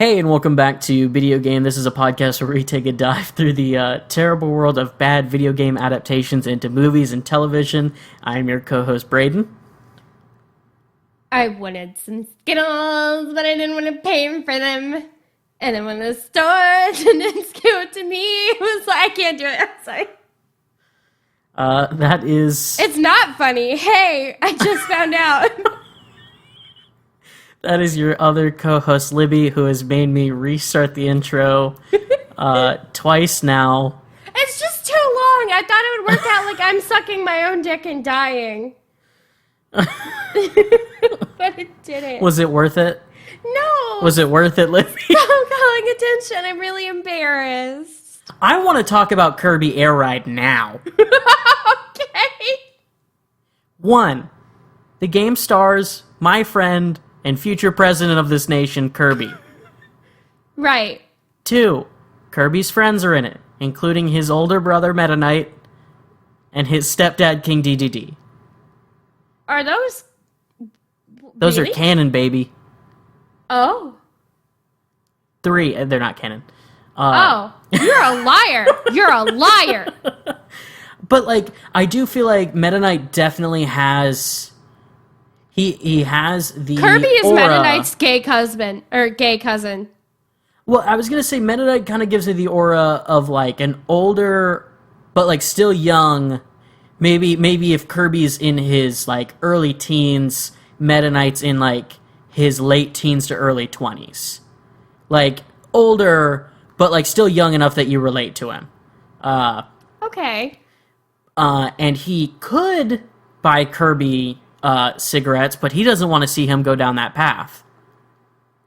Hey, and welcome back to Bideo Game. This is a podcast where we take a dive through the terrible world of bad video game adaptations into movies and television. I'm your co-host, Braden. I wanted some Skittles, but I didn't want to pay for them. And then when the store didn't give it to me, it was like, I can't do it. I'm sorry. That is... It's not funny. Hey, I just found out. That is your other co-host, Libby, who has made me restart the intro twice now. It's just too long. I thought it would work out like I'm sucking my own dick and dying. But it didn't. Was it worth it? No. Was it worth it, Libby? Stop calling attention. I'm really embarrassed. I want to talk about Kirby Air Ride now. Okay. 1. The game stars my friend and future president of this nation, Kirby. Right. 2. Kirby's friends are in it, including his older brother, Meta Knight, and his stepdad, King DDD. Are those... Those really? are canon, baby. Oh. 3, they're not canon. You're a liar. You're a liar. But, like, I do feel like Meta Knight definitely has... He has the Kirby is aura. Meta Knight's gay cousin. Well, I was going to say Meta Knight kind of gives me the aura of, like, an older, but, like, still young. Maybe if Kirby's in his, like, early teens, Meta Knight's in, like, his late teens to early 20s. Like, older, but, like, still young enough that you relate to him. Okay. And he could buy Kirby cigarettes, but he doesn't want to see him go down that path.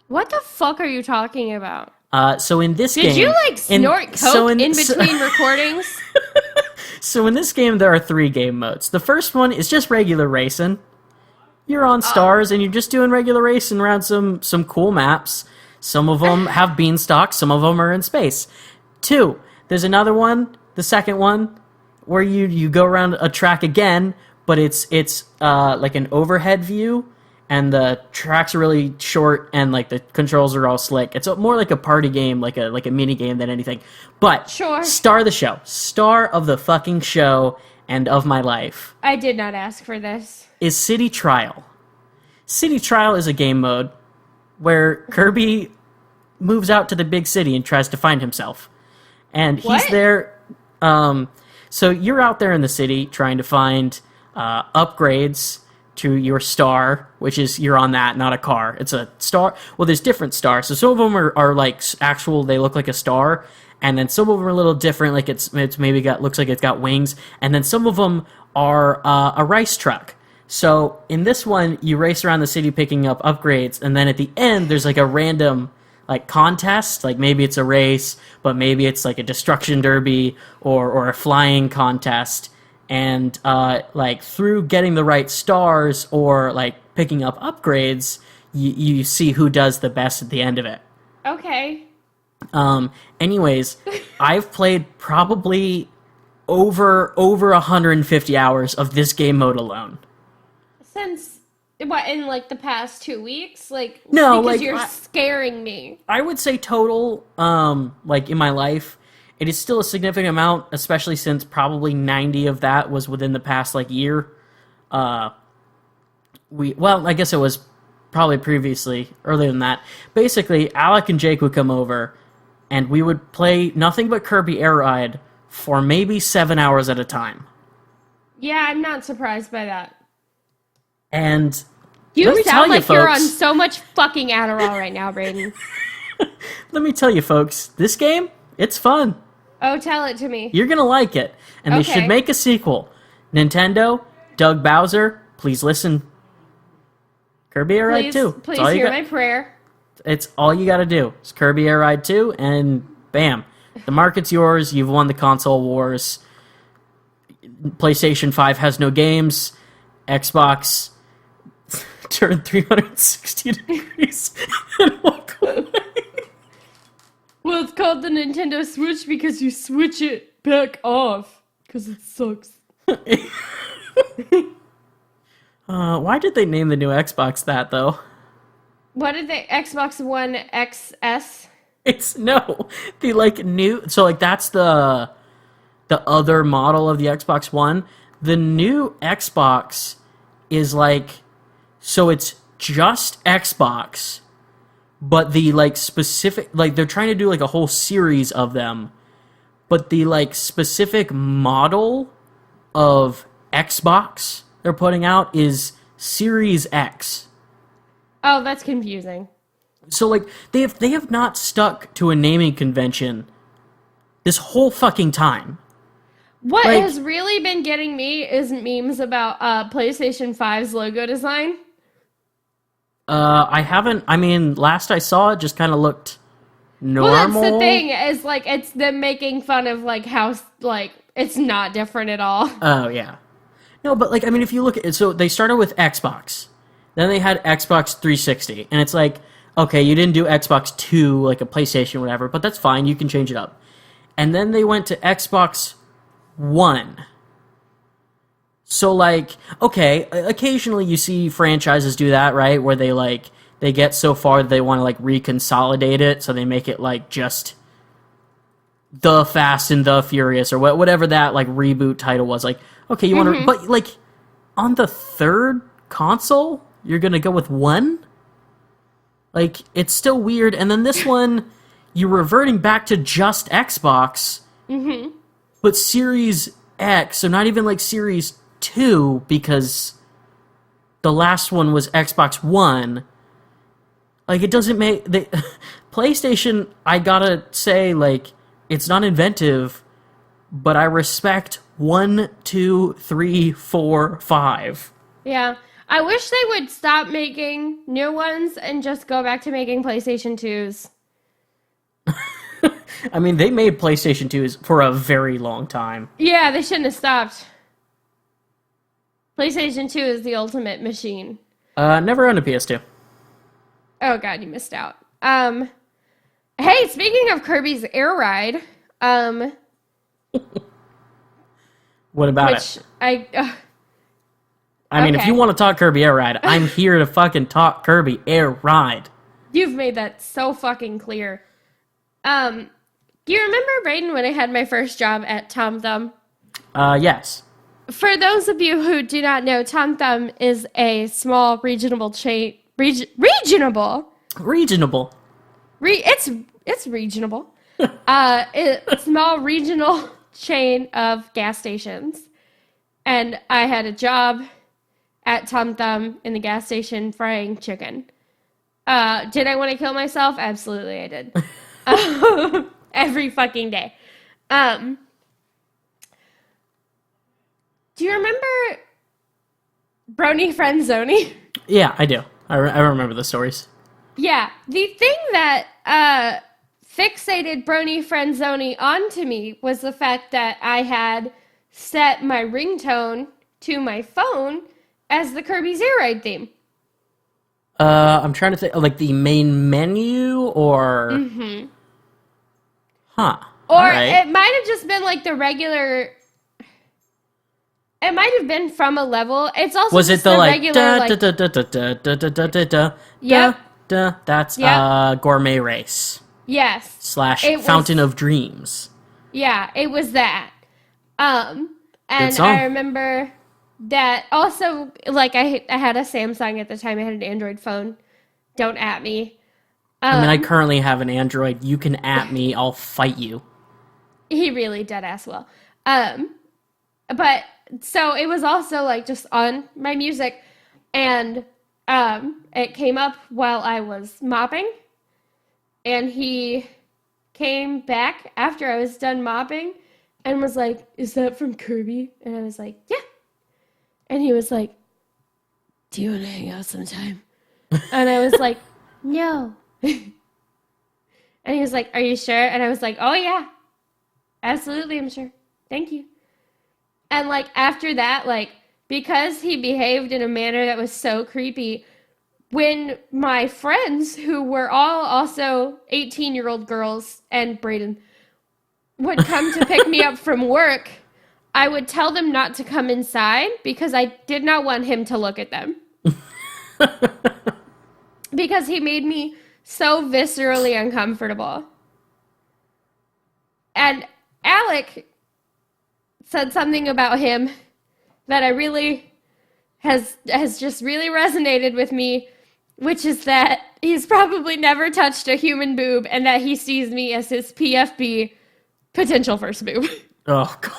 What the fuck are you talking about? So in this game... Did you, like, snort coke in between recordings? So in this game, there are 3 game modes. The first one is just regular racing. You're on stars, and you're just doing regular racing around some cool maps. Some of them have beanstalks, some of them are in space. 2, there's another one, the second one, where you go around a track again, but it's like an overhead view, and the tracks are really short, and like the controls are all slick. It's more like a party game, like a mini game than anything. But Sure. Star of the show, star of the fucking show and of my life, I did not ask for this. is City Trial. City Trial is a game mode where Kirby moves out to the big city and tries to find himself, and he's What? there. So you're out there in the city trying to find upgrades to your star, which is, you're on that, not a car. It's a star. Well, there's different stars. So some of them are like actual, they look like a star. And then some of them are a little different, like it's maybe looks like it's got wings. And then some of them are a rice truck. So in this one, you race around the city picking up upgrades. And then at the end, there's like a random like contest, like maybe it's a race, but maybe it's like a destruction derby or a flying contest. And like through getting the right stars or like picking up upgrades, you see who does the best at the end of it. Okay. Anyways, I've played probably over 150 hours of this game mode alone. Since, what, in like the past 2 weeks? Like, No, because like, you're scaring me. I would say total, like in my life, it is still a significant amount, especially since probably 90 of that was within the past, like, year. I guess it was probably previously, earlier than that. Basically, Alec and Jake would come over, and we would play nothing but Kirby Air Ride for maybe 7 hours at a time. Yeah, I'm not surprised by that. And let You me tell sound you, like you're on folks- so much fucking Adderall right now, Braden. Let me tell you, folks, this game, it's fun. Oh, tell it to me. You're gonna like it. And they Okay. should make a sequel. Nintendo, Doug Bowser, please listen. Kirby Air Ride 2. It's Please all you hear got- my prayer. It's all you gotta do. It's Kirby Air Ride 2, and bam. The market's yours. You've won the console wars. PlayStation 5 has no games. Xbox turned 360 degrees and walk away. Well, it's called the Nintendo Switch because you switch it back off. Because it sucks. Why did they name the new Xbox that, though? What did the Xbox One XS? It's no, the like new. So like that's the other model of the Xbox One. The new Xbox is like, so it's just Xbox, but the like specific, like they're trying to do like a whole series of them, but the like specific model of Xbox they're putting out is Series X. Oh, that's confusing. So like they have not stuck to a naming convention this whole fucking time. What Like, has really been getting me is memes about PlayStation 5's logo design. I haven't. I mean, last I saw it, just kind of looked normal. Well, that's the thing, is like it's them making fun of like how like it's not different at all. Oh yeah. No, but like I mean, if you look at it, so they started with Xbox, then they had Xbox 360, and it's like, okay, you didn't do Xbox 2 like a PlayStation or whatever, but that's fine. You can change it up. And then they went to Xbox One. So like, okay, occasionally you see franchises do that, right? Where they like they get so far that they want to like reconsolidate it, so they make it like just the Fast and the Furious or whatever that like reboot title was. Like, okay, you want to, but like on the third console, you're gonna go with one. Like, it's still weird. And then this one, you're reverting back to just Xbox, but Series X, so not even like Series 2, because the last one was Xbox One. Like, it doesn't make... PlayStation, I gotta say, like, it's not inventive, but I respect 1, 2, 3, 4, 5. Yeah. I wish they would stop making new ones and just go back to making PlayStation 2s. I mean, they made PlayStation 2s for a very long time. Yeah, they shouldn't have stopped. PlayStation 2 is the ultimate machine. Never owned a PS2. Oh god, you missed out. Hey, speaking of Kirby's Air Ride, What about which it? I mean, if okay. you want to talk Kirby Air Ride, I'm here to fucking talk Kirby Air Ride. You've made that so fucking clear. Do you remember, Brayden, when I had my first job at Tom Thumb? Yes. For those of you who do not know, Tom Thumb is a small regional chain. Regionable. It's regionable. It's small regional chain of gas stations, and I had a job at Tom Thumb in the gas station frying chicken. Did I want to kill myself? Absolutely, I did. Every fucking day. Do you remember Brony Friendzoni? Yeah, I do. I remember the stories. Yeah, the thing that fixated Brony Friendzoni onto me was the fact that I had set my ringtone to my phone as the Kirby's Air Ride theme. I'm trying to think, like the main menu, or... Mm-hmm. Huh. Or it might have just been like the regular... It might have been from a level. It's also was just it the like regular, da, da, da, da, da, da, da, da, da, da, Yep. da, that's Yep. Gourmet Race Yes. / Fountain of Dreams. Yeah, it was that. And Good song. I remember that also, like, I had a Samsung at the time. I had an Android phone. Don't at me. I mean, I currently have an Android. You can at me. I'll fight you. He really dead ass will. But so it was also like just on my music, and it came up while I was mopping, and he came back after I was done mopping and was like, "Is that from Kirby?" And I was like, "Yeah." And he was like, "Do you want to hang out sometime?" And I was like, "No." And he was like, "Are you sure?" And I was like, "Oh yeah, absolutely, I'm sure. Thank you." And like after that, like, because he behaved in a manner that was so creepy, when my friends, who were all also 18-year-old girls and Brayden, would come to pick me up from work, I would tell them not to come inside because I did not want him to look at them. because he made me so viscerally uncomfortable. And Alec said something about him that I really has just really resonated with me, which is that he's probably never touched a human boob and that he sees me as his PFB, potential first boob. Oh, God.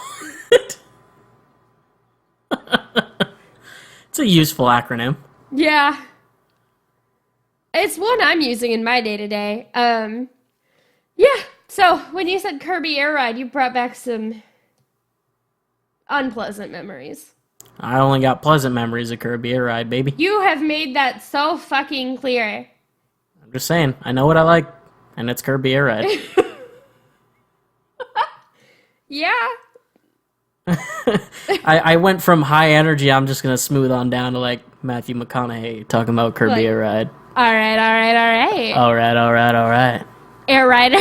It's a useful acronym. Yeah. It's one I'm using in my day-to-day. Yeah. So when you said Kirby Air Ride, you brought back some unpleasant memories. I only got pleasant memories of Kirby Air Ride, baby. You have made that so fucking clear. I'm just saying, I know what I like, and it's Kirby Air Ride. Yeah. I went from high energy, I'm just going to smooth on down to like Matthew McConaughey talking about Kirby Air Ride. All right. All right. Air ride.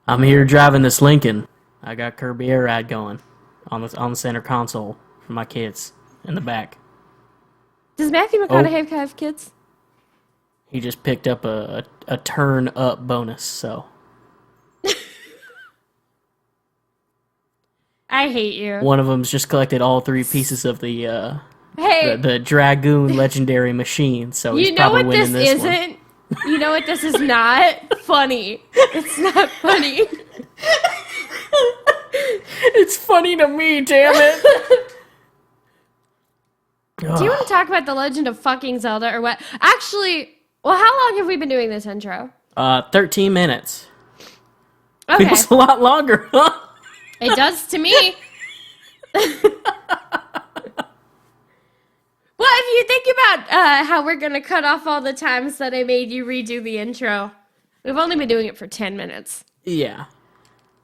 I'm here driving this Lincoln. I got Kirby Air Ride going on the center console for my kids in the back. Does Matthew McConaughey have kids? He just picked up a turn up bonus, so. I hate you. One of them's just collected all 3 pieces of the Hey, the Dragoon legendary machine, so he's you know probably what winning this this one. isn't? You know what this is not? Funny. It's not funny. It's funny to me, damn it. Do you want to talk about the Legend of fucking Zelda or what? Actually, well, how long have we been doing this intro? 13 minutes. Okay. Feels a lot longer, huh? It does to me. Well, if you think about how we're going to cut off all the times that I made you redo the intro, we've only been doing it for 10 minutes. Yeah.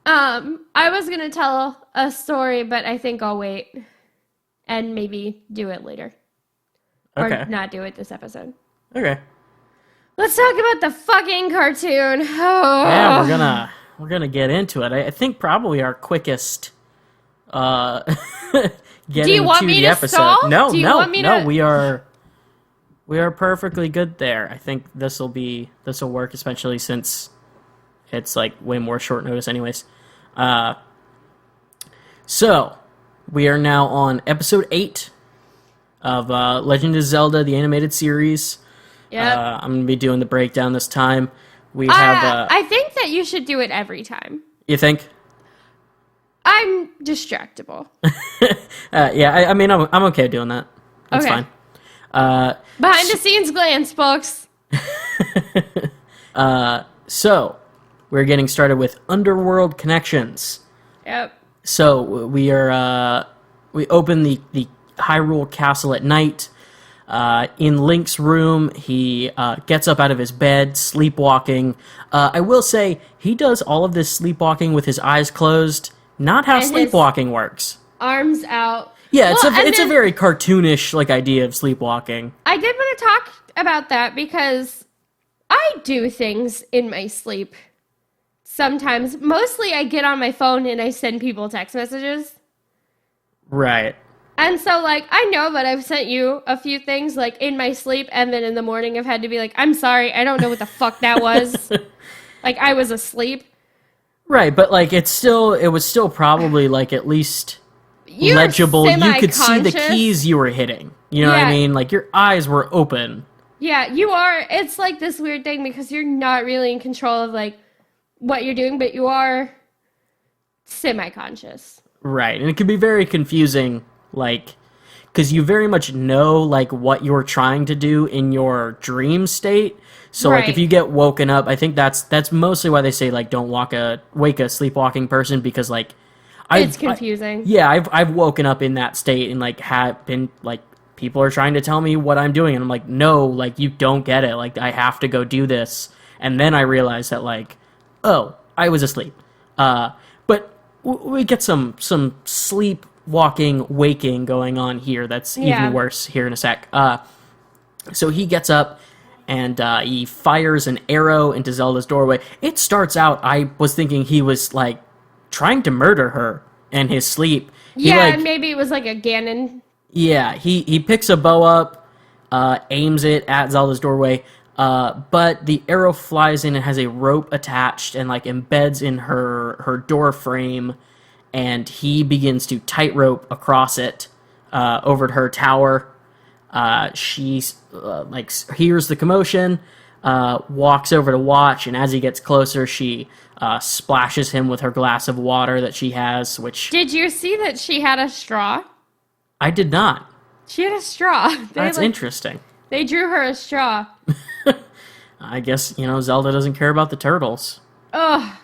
I was going to tell a story, but I think I'll wait and maybe do it later. Okay. Or not do it this episode. Okay. Let's talk about the fucking cartoon. Oh. Yeah, we're gonna get into it. I think probably our quickest getting you want to me the to episode. stall? No, Do you want me to- we are perfectly good there. I think this will work, especially since it's like way more short notice anyways. So we are now on episode 8 of Legend of Zelda, the animated series. Yep. I'm gonna be doing the breakdown this time. We have. I think that you should do it every time. You think? I'm distractible. Yeah, I mean, I'm okay doing that. That's Okay. fine. Behind the scenes glance, folks. So, we're getting started with Underworld Connections. Yep. So, we open the Hyrule Castle at night. In Link's room, he gets up out of his bed, sleepwalking. I will say, he does all of this sleepwalking with his eyes closed. Not how And sleepwalking works. Arms out. Yeah, Well, and it's a then- very cartoonish like idea of sleepwalking. I did want to talk about that because I do things in my sleep. Sometimes. Mostly I get on my phone and I send people text messages. Right. And so, like, I know that I've sent you a few things, like, in my sleep, and then in the morning I've had to be like, I'm sorry, I don't know what the fuck that was. Like, I was asleep. Right, but like it was still probably like at least You're legible. You could see the semi-conscious. keys you were hitting. You know what Yeah. I mean? Like your eyes were open. Yeah, you are. It's like this weird thing because you're not really in control of, like, what you're doing, but you are semi-conscious. Right, and it can be very confusing, like, because you very much know like what you're trying to do in your dream state. So like if Right. you get woken up, I think that's mostly why they say like don't wake a sleepwalking person, because like It's confusing. I've woken up in that state and like have been like people are trying to tell me what I'm doing and I'm like, no, like you don't get it, like I have to go do this, and then I realize that like, oh, I was asleep. But we get some sleepwalking waking going on here that's Yeah. even worse here in a sec. So he gets up and he fires an arrow into Zelda's doorway. It starts out, I was thinking he was like trying to murder her in his sleep. He, Yeah, like, and maybe it was like a Ganon. yeah, he picks a bow up aims it at Zelda's doorway, but the arrow flies in and has a rope attached and like embeds in her door frame, and he begins to tightrope across it over to her tower. She like hears the commotion, walks over to watch, and as he gets closer, she splashes him with her glass of water that she has. Which Did you see that she had a straw? I did not. She had a straw. That's interesting. They drew her a straw. I guess, Zelda doesn't care about the turtles. Ugh.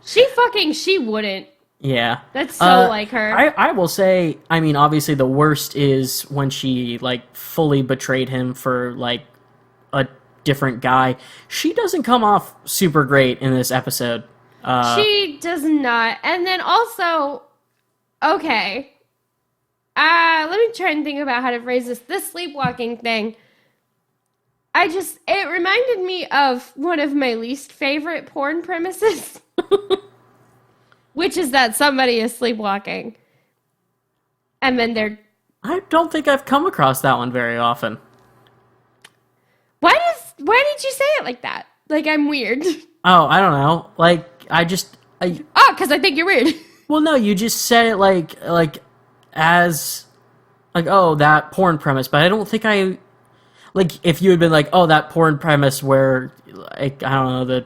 She wouldn't. Yeah. That's so like her. I will say, I mean, obviously the worst is when she, like, fully betrayed him for, like, a different guy. She doesn't come off super great in this episode. She does not. And then also, okay. Let me try and think about how to phrase this. This sleepwalking thing. It reminded me of one of my least favorite porn premises. Which is that somebody is sleepwalking. And then they're... I don't think I've come across that one very often. Why did you say it like that? Like I'm weird. Oh, I don't know. Like, because I think you're weird. Well, no, you just said it like as, like, oh, that porn premise, but I don't think like, if you had been like, oh, that porn premise where, like, I don't know, the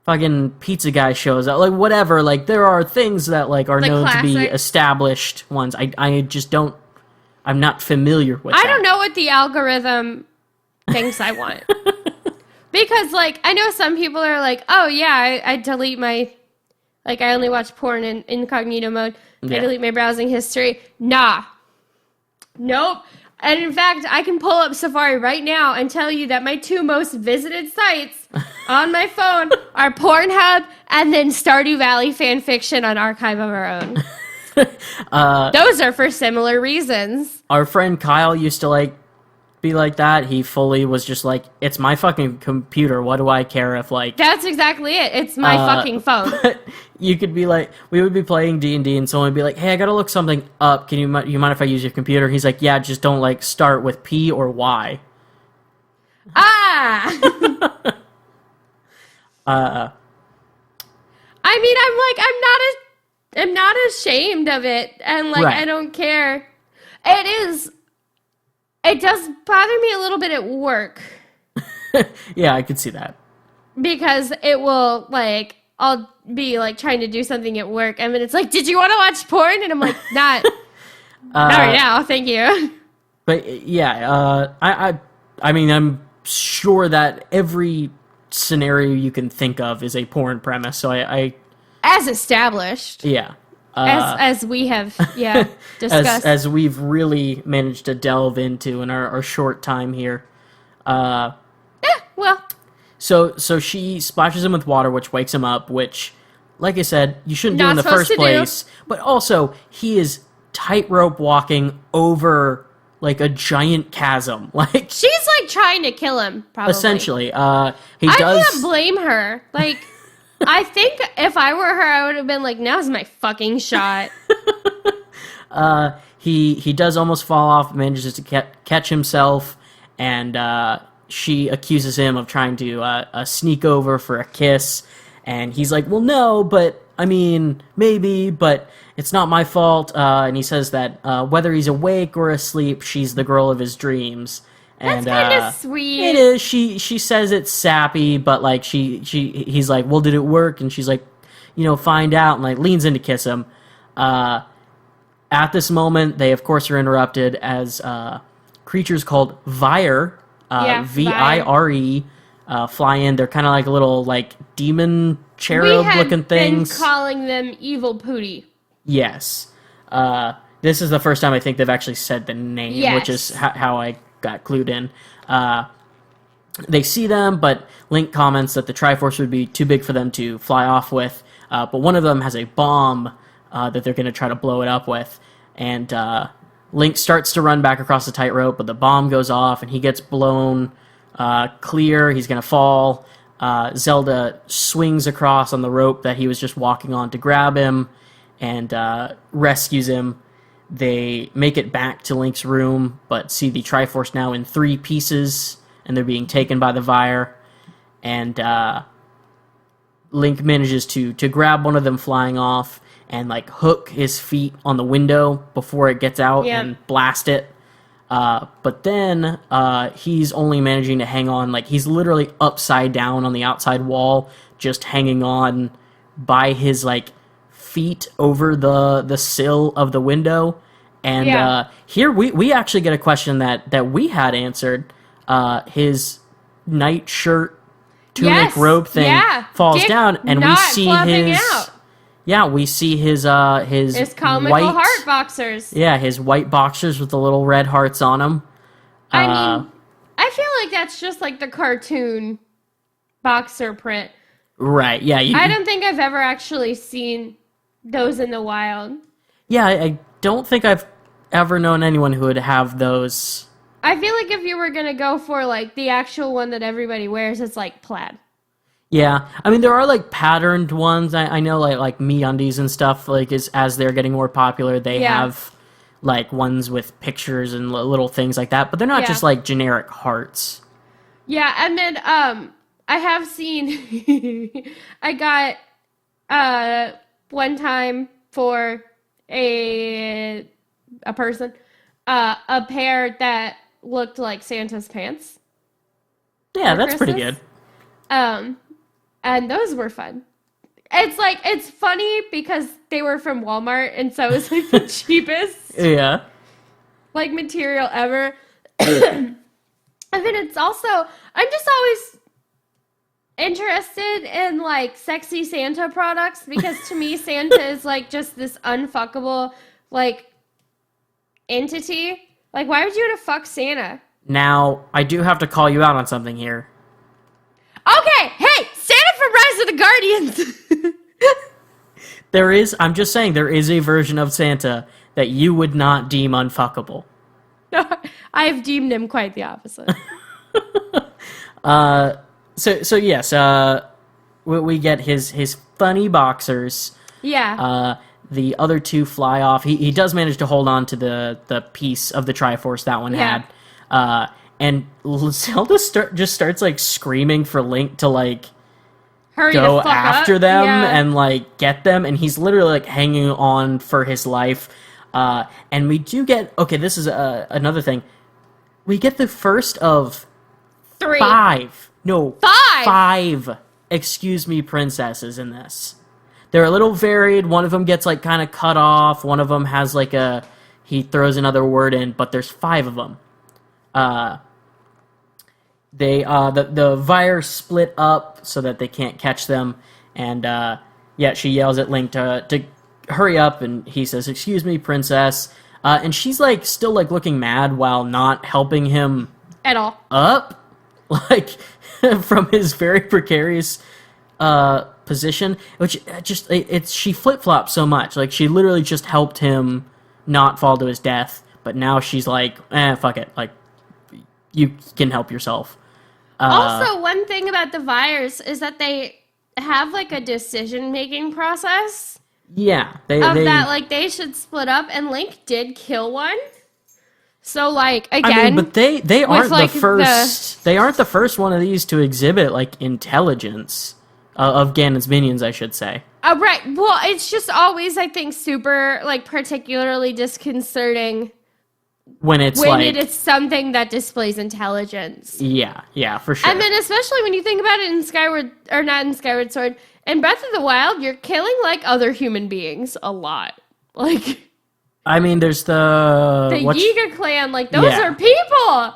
fucking pizza guy shows up, like, whatever, like, there are things that, like, are known to be established ones. I just don't, I'm not familiar with that. I don't know what the algorithm thinks I want. Because, like, I know some people are like, oh, yeah, I delete my, like, I only watch porn in incognito mode. Yeah. I delete my browsing history. Nah. Nope. And in fact, I can pull up Safari right now and tell you that my 2 most visited sites on my phone are Pornhub and then Stardew Valley fanfiction on Archive of Our Own. Those are for similar reasons. Our friend Kyle used to, like, be like that. He fully was just like, it's my fucking computer. What do I care if, like... That's exactly it. It's my fucking phone. But you could be like, we would be playing D&D and someone would be like, hey, I gotta look something up. Can you mind if I use your computer? He's like, yeah, just don't, like, start with P or Y. Ah! I mean, I'm not ashamed of it. And, like, right. I don't care. It does bother me a little bit at work. Yeah, I could see that. Because it will, like, I'll be, like, trying to do something at work, and then it's like, did you want to watch porn? And I'm like, not right now, thank you. But, yeah, I mean, I'm sure that every scenario you can think of is a porn premise, so I as established. Yeah. As we have, discussed. As we've really managed to delve into in our short time here. Well. So she splashes him with water, which wakes him up, which, like I said, you shouldn't do in the first place. But also, he is tightrope walking over, like, a giant chasm. Like, she's, like, trying to kill him, probably. Essentially. I can't blame her. Like... I think if I were her, I would have been like, now's my fucking shot. He does almost fall off, manages to catch himself, and she accuses him of trying to sneak over for a kiss, and he's like, well, no, but, I mean, maybe, but it's not my fault, and he says that whether he's awake or asleep, she's the girl of his dreams. And, that's kind of sweet. It is. She says it's sappy, but, like, he's like, well, did it work? And she's like, find out, and, like, leans in to kiss him. At this moment, they, of course, are interrupted as creatures called Vire, Vire, fly in. They're kind of like little, like, demon cherub-looking things. Been calling them Evil Pooty. Yes. This is the first time I think they've actually said the name, which is how I got clued in. They see them, but Link comments that the Triforce would be too big for them to fly off with, but one of them has a bomb that they're going to try to blow it up with, and Link starts to run back across the tightrope, but the bomb goes off, and he gets blown clear. He's going to fall. Zelda swings across on the rope that he was just walking on to grab him, and rescues him. they make it back to Link's room, but see the Triforce now in 3 pieces, and they're being taken by the Vire. And Link manages to grab one of them flying off and like hook his feet on the window before it gets out and blast it. But then he's only managing to hang on, like he's literally upside down on the outside wall, just hanging on by his like feet over the sill of the window. And here we actually get a question that we had answered. His night shirt tunic robe thing falls down, and we see his we see his comical white heart boxers. Yeah, his white boxers with the little red hearts on them. I mean, I feel like that's just like the cartoon boxer print. Right, yeah. I don't think I've ever actually seen those in the wild. Yeah, I don't think I've ever known anyone who would have those. I feel like if you were going to go for like the actual one that everybody wears, it's like plaid. Yeah, I mean, there are like patterned ones. I know like MeUndies and stuff, like as they're getting more popular, they have like ones with pictures and little things like that, but they're not just like generic hearts. Yeah, and then I have seen I got one time for a person a pair that looked like Santa's pants. Yeah, that's Christmas. Pretty good. And those were fun. It's funny because they were from Walmart, and so it was like the cheapest like material ever. And then it's also, I'm just always interested in like sexy Santa products, because to me Santa is like just this unfuckable like entity. Like, why would you want to fuck Santa? Now, I do have to call you out on something here. Okay, hey, Santa from Rise of the Guardians. I'm just saying, there is a version of Santa that you would not deem unfuckable. I've deemed him quite the opposite. So yes, we get his funny boxers. Yeah. The other 2 fly off. He does manage to hold on to the piece of the Triforce that one had. And Zelda just starts like screaming for Link to like go after them and like get them, and he's literally like hanging on for his life. And we do get, this is another thing. We get the first of 3. 5. No, 5. 5. Excuse me, princesses in this. They're a little varied. One of them gets like kind of cut off. One of them has like he throws another word in, but there's 5 of them. The Vire split up so that they can't catch them, and she yells at Link to hurry up, and he says, "Excuse me, princess," and she's like still like looking mad while not helping him at all up, like from his very precarious position, which just she flip-flops so much. Like, she literally just helped him not fall to his death, but now she's like, fuck it, like, you can help yourself. Also, one thing about the Vires is that they have like a decision-making process. Yeah, they should split up, and Link did kill one. So, like, again, I mean, but they aren't like the first. They aren't the first one of these to exhibit like intelligence of Ganon's minions, I should say. Right. Well, it's just always, I think, super like particularly disconcerting when it is something that displays intelligence. Yeah, for sure. And then especially when you think about it in Skyward Sword, in Breath of the Wild, you're killing like other human beings a lot. Like, I mean, there's the Yiga clan, like those are people.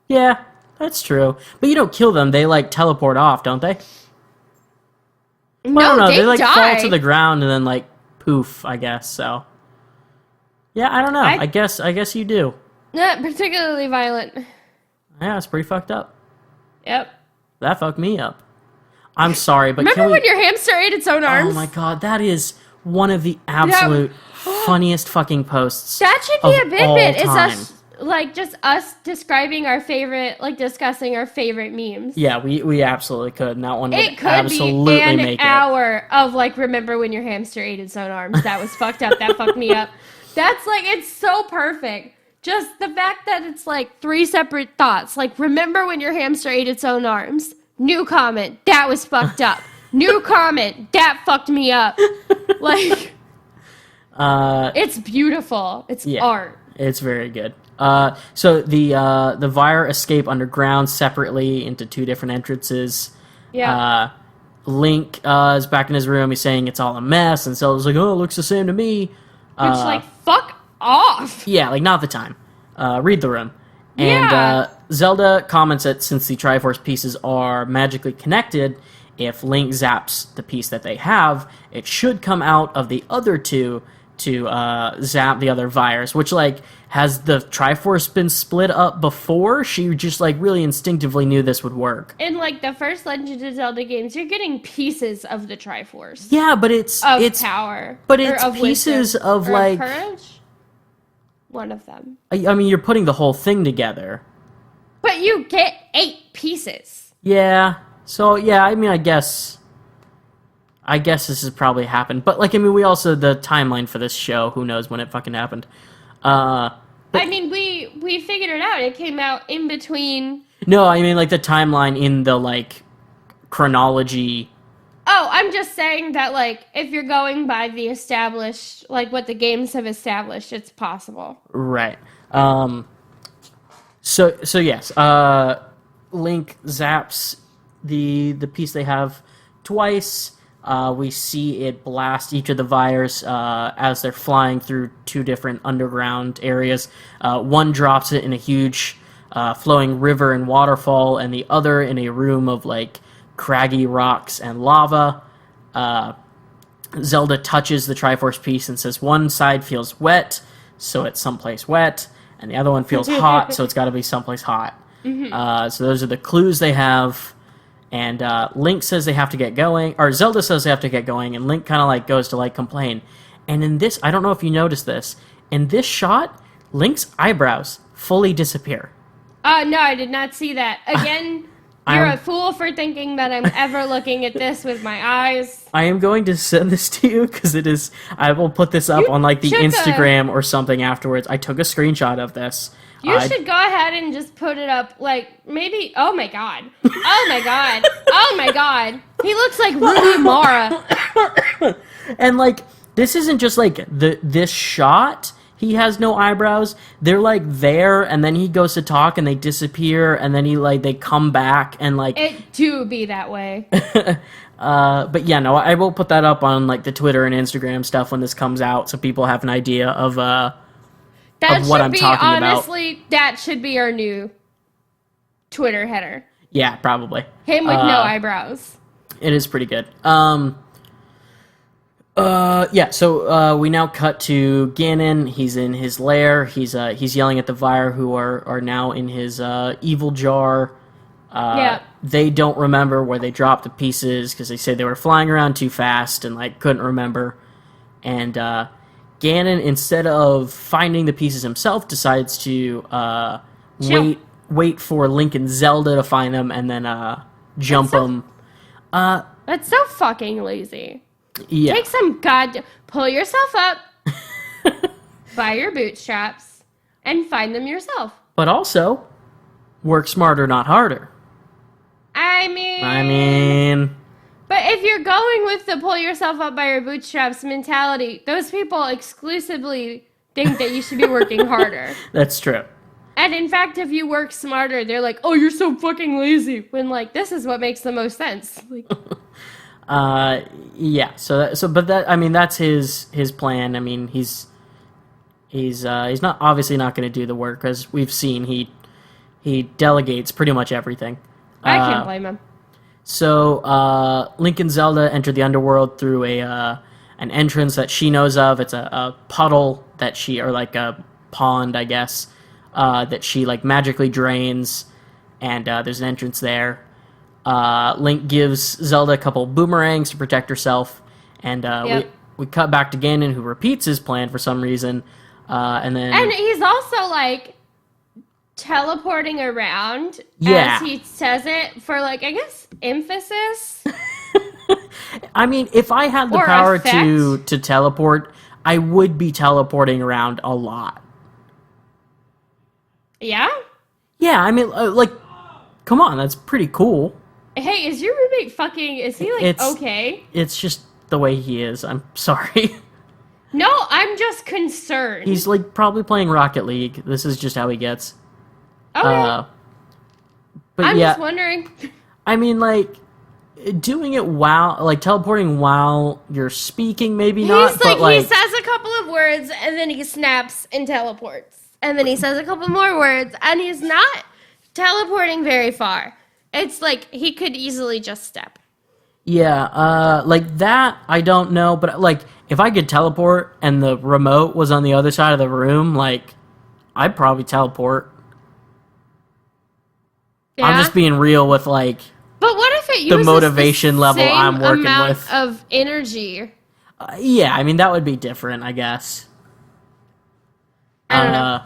Yeah, that's true. But you don't kill them; they like teleport off, don't they? No, I don't know. They like die. fall to the ground and then like poof, I guess. So yeah, I don't know. I guess you do. Not particularly violent. Yeah, it's pretty fucked up. Yep. That fucked me up. I'm sorry, but remember when your hamster ate its own arms? Oh my god, that is one of the absolute funniest fucking posts. That should be a bit. It's time. us, like, just us describing our favorite, like, discussing our favorite memes. Yeah, we absolutely could. And that one it would could absolutely be an hour of, like, remember when your hamster ate its own arms. That was fucked up. That fucked me up. That's like, it's so perfect. Just the fact that it's like 3 separate thoughts. Like, remember when your hamster ate its own arms? New comment, that was fucked up. New comment, that fucked me up. Like, it's beautiful. It's art. It's very good. So the Vire escape underground separately into 2 different entrances. Yeah. Link is back in his room. He's saying it's all a mess, and Zelda's like, "Oh, it looks the same to me." Which, like, fuck off. Yeah, like, not the time. Read the room. And Yeah. Zelda comments that since the Triforce pieces are magically connected, if Link zaps the piece that they have, it should come out of the other 2 to zap the other Vires, which, like, has the Triforce been split up before? She just, like, really instinctively knew this would work. In, like, the first Legend of Zelda games, you're getting pieces of the Triforce. Yeah, but it's power. But or it's of pieces wisdom, of, or like... courage? One of them. I mean, you're putting the whole thing together. But you get 8 pieces. Yeah. So, yeah, I mean, I guess this has probably happened. But, like, I mean, we also... The timeline for this show, who knows when it fucking happened. I mean, we figured it out. It came out in between... No, I mean, like, the timeline in the, like, chronology... Oh, I'm just saying that, like, if you're going by the established... Like, what the games have established, it's possible. Right. So yes, Link zaps the piece they have twice. We see it blast each of the Vires as they're flying through 2 different underground areas. One drops it in a huge flowing river and waterfall, and the other in a room of, like, craggy rocks and lava. Zelda touches the Triforce piece and says one side feels wet, so it's someplace wet, and the other one feels hot, so it's got to be someplace hot. Mm-hmm. So those are the clues they have. And Link says they have to get going, or Zelda says they have to get going, and Link kind of, like, goes to, like, complain. And in this, I don't know if you noticed this, in this shot, Link's eyebrows fully disappear. No, I did not see that. Again, you're a fool for thinking that I'm ever looking at this with my eyes. I am going to send this to you, because it is, I will put this up on, like, the Instagram or something afterwards. I took a screenshot of this. You should go ahead and just put it up, like, maybe... Oh, my God. Oh, my God. Oh, my God. He looks like Rooney Mara. And, like, this isn't just, like, this shot. He has no eyebrows. They're, like, there, and then he goes to talk, and they disappear, and then they come back, and, like... It do be that way. But, yeah, no, I will put that up on, like, the Twitter and Instagram stuff when this comes out, so people have an idea of what I'm talking about. Honestly, that should be our new Twitter header. Yeah, probably. Him with no eyebrows. It is pretty good. So we now cut to Ganon. He's in his lair. He's yelling at the Vire, who are now in his evil jar. They don't remember where they dropped the pieces because they say they were flying around too fast and, like, couldn't remember. And Ganon, instead of finding the pieces himself, decides to wait for Link and Zelda to find them and then jump them. That's so fucking lazy. Yeah. Take some pull yourself up by your bootstraps and find them yourself. But also, work smarter, not harder. I mean... But if you're going with the pull yourself up by your bootstraps mentality, those people exclusively think that you should be working harder. That's true. And in fact, if you work smarter, they're like, oh, you're so fucking lazy. When, like, this is what makes the most sense. Like... Yeah. But I mean, that's his plan. I mean, he's not obviously not going to do the work, as we've seen. He delegates pretty much everything. I can't blame him. So Link and Zelda enter the underworld through an entrance that she knows of. It's a puddle that or like a pond, I guess, that she, like, magically drains, and there's an entrance there. Link gives Zelda a couple boomerangs to protect herself, and we cut back to Ganon, who repeats his plan for some reason, and he's also, like, teleporting around as he says it for, like, I guess, emphasis. I mean, if I had the power to teleport, I would be teleporting around a lot. Yeah? Yeah, I mean, like, come on, that's pretty cool. Hey, is your roommate fucking... Is he, like, okay? It's just the way he is. I'm sorry. No, I'm just concerned. He's, like, probably playing Rocket League. This is just how he gets. Okay. But I'm yeah, just wondering. I mean, like, doing it while, like, teleporting while you're speaking, maybe not, He's but, like, he says a couple of words, and then he snaps and teleports. And then he says a couple more words, and he's not teleporting very far. It's like, he could easily just step. Yeah, like, that, I don't know, but, like, if I could teleport and the remote was on the other side of the room, like, I'd probably teleport. Yeah? I'm just being real with, like, But what if it uses the motivation the level same I'm working amount with. of energy? Yeah, I mean, that would be different, I guess. I don't know.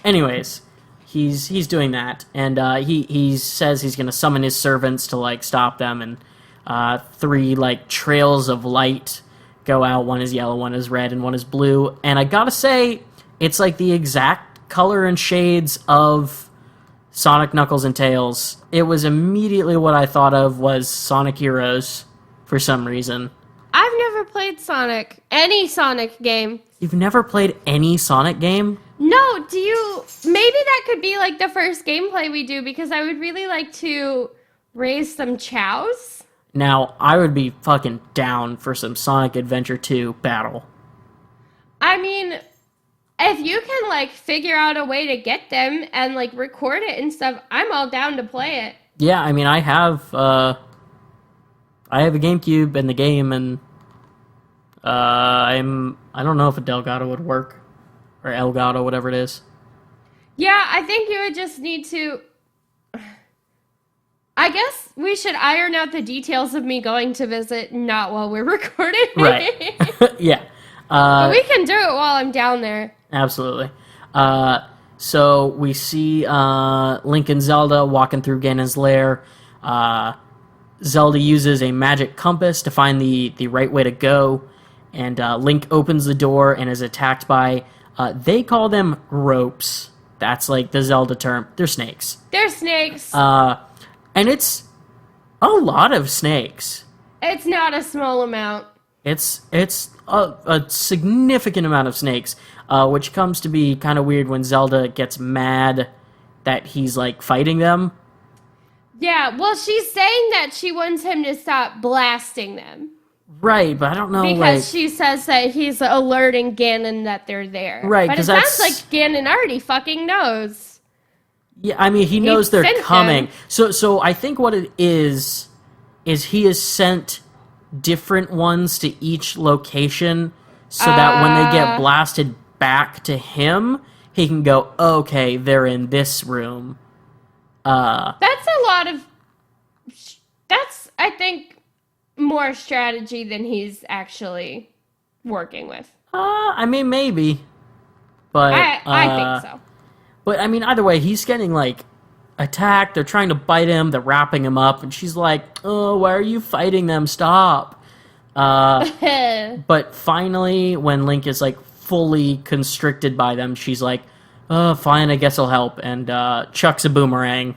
Anyways, he's doing that, and he says he's gonna summon his servants to, like, stop them, and 3, like, trails of light go out. One is yellow, one is red, and one is blue. And I gotta say, it's like the exact color and shades of Sonic, Knuckles, and Tails. It was immediately what I thought of was Sonic Heroes for some reason. I've never played Sonic. Any Sonic game. You've never played any Sonic game? No, do you... Maybe that could be, like, the first gameplay we do, because I would really like to raise some chows. Now, I would be fucking down for some Sonic Adventure 2 battle. I mean, if you can, like, figure out a way to get them and, like, record it and stuff, I'm all down to play it. Yeah, I mean, I have a GameCube and the game, and I don't know if a Delgado would work, or Elgato, whatever it is. Yeah, I think you would just need to... I guess we should iron out the details of me going to visit, not while we're recording. Right. Yeah. But we can do it while I'm down there. Absolutely. So we see Link and Zelda walking through Ganon's lair. Zelda uses a magic compass to find the right way to go, and Link opens the door and is attacked by, they call them ropes. That's like the Zelda term. They're snakes. They're snakes. And it's a lot of snakes. It's not a small amount. It's a significant amount of snakes, which comes to be kind of weird when Zelda gets mad that he's, like, fighting them. Yeah, well, she's saying that she wants him to stop blasting them. Right, but I don't know, because she says that he's alerting Ganon that they're there. Right, but it sounds like Ganon already fucking knows. Yeah, I mean, he knows they're coming. Them. So I think what it is he has sent different ones to each location so that when they get blasted back to him, he can go, okay, they're in this room. That's a lot of... That's, I think, more strategy than he's actually working with. I mean, maybe. But I think so. But, I mean, either way, he's getting, like, attacked. They're trying to bite him. They're wrapping him up. And she's like, oh, why are you fighting them? Stop. But finally, when Link is, like, fully constricted by them, she's like, oh, fine, I guess I'll help. And chucks a boomerang.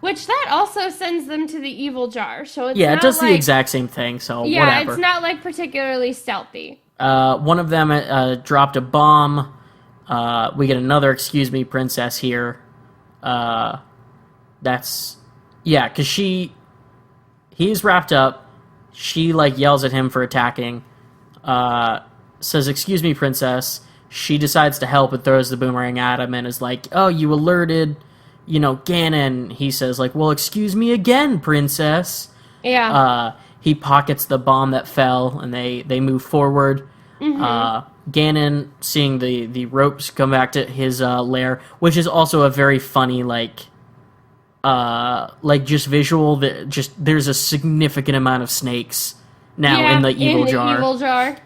Which that also sends them to the evil jar. So it's yeah, not it does like, the exact same thing, so yeah, whatever. it's not, like, particularly stealthy. One of them dropped a bomb. We get another excuse me princess here. That's... Yeah, because he's wrapped up. She, like, yells at him for attacking. Says, excuse me, princess. She decides to help and throws the boomerang at him and is like, oh, you alerted, Ganon. He says, like, well, excuse me again, princess. Yeah. He pockets the bomb that fell, and they move forward. Mm-hmm. Ganon, seeing the ropes come back to his lair, which is also a very funny, just visual. That just there's a significant amount of snakes now in the evil jar.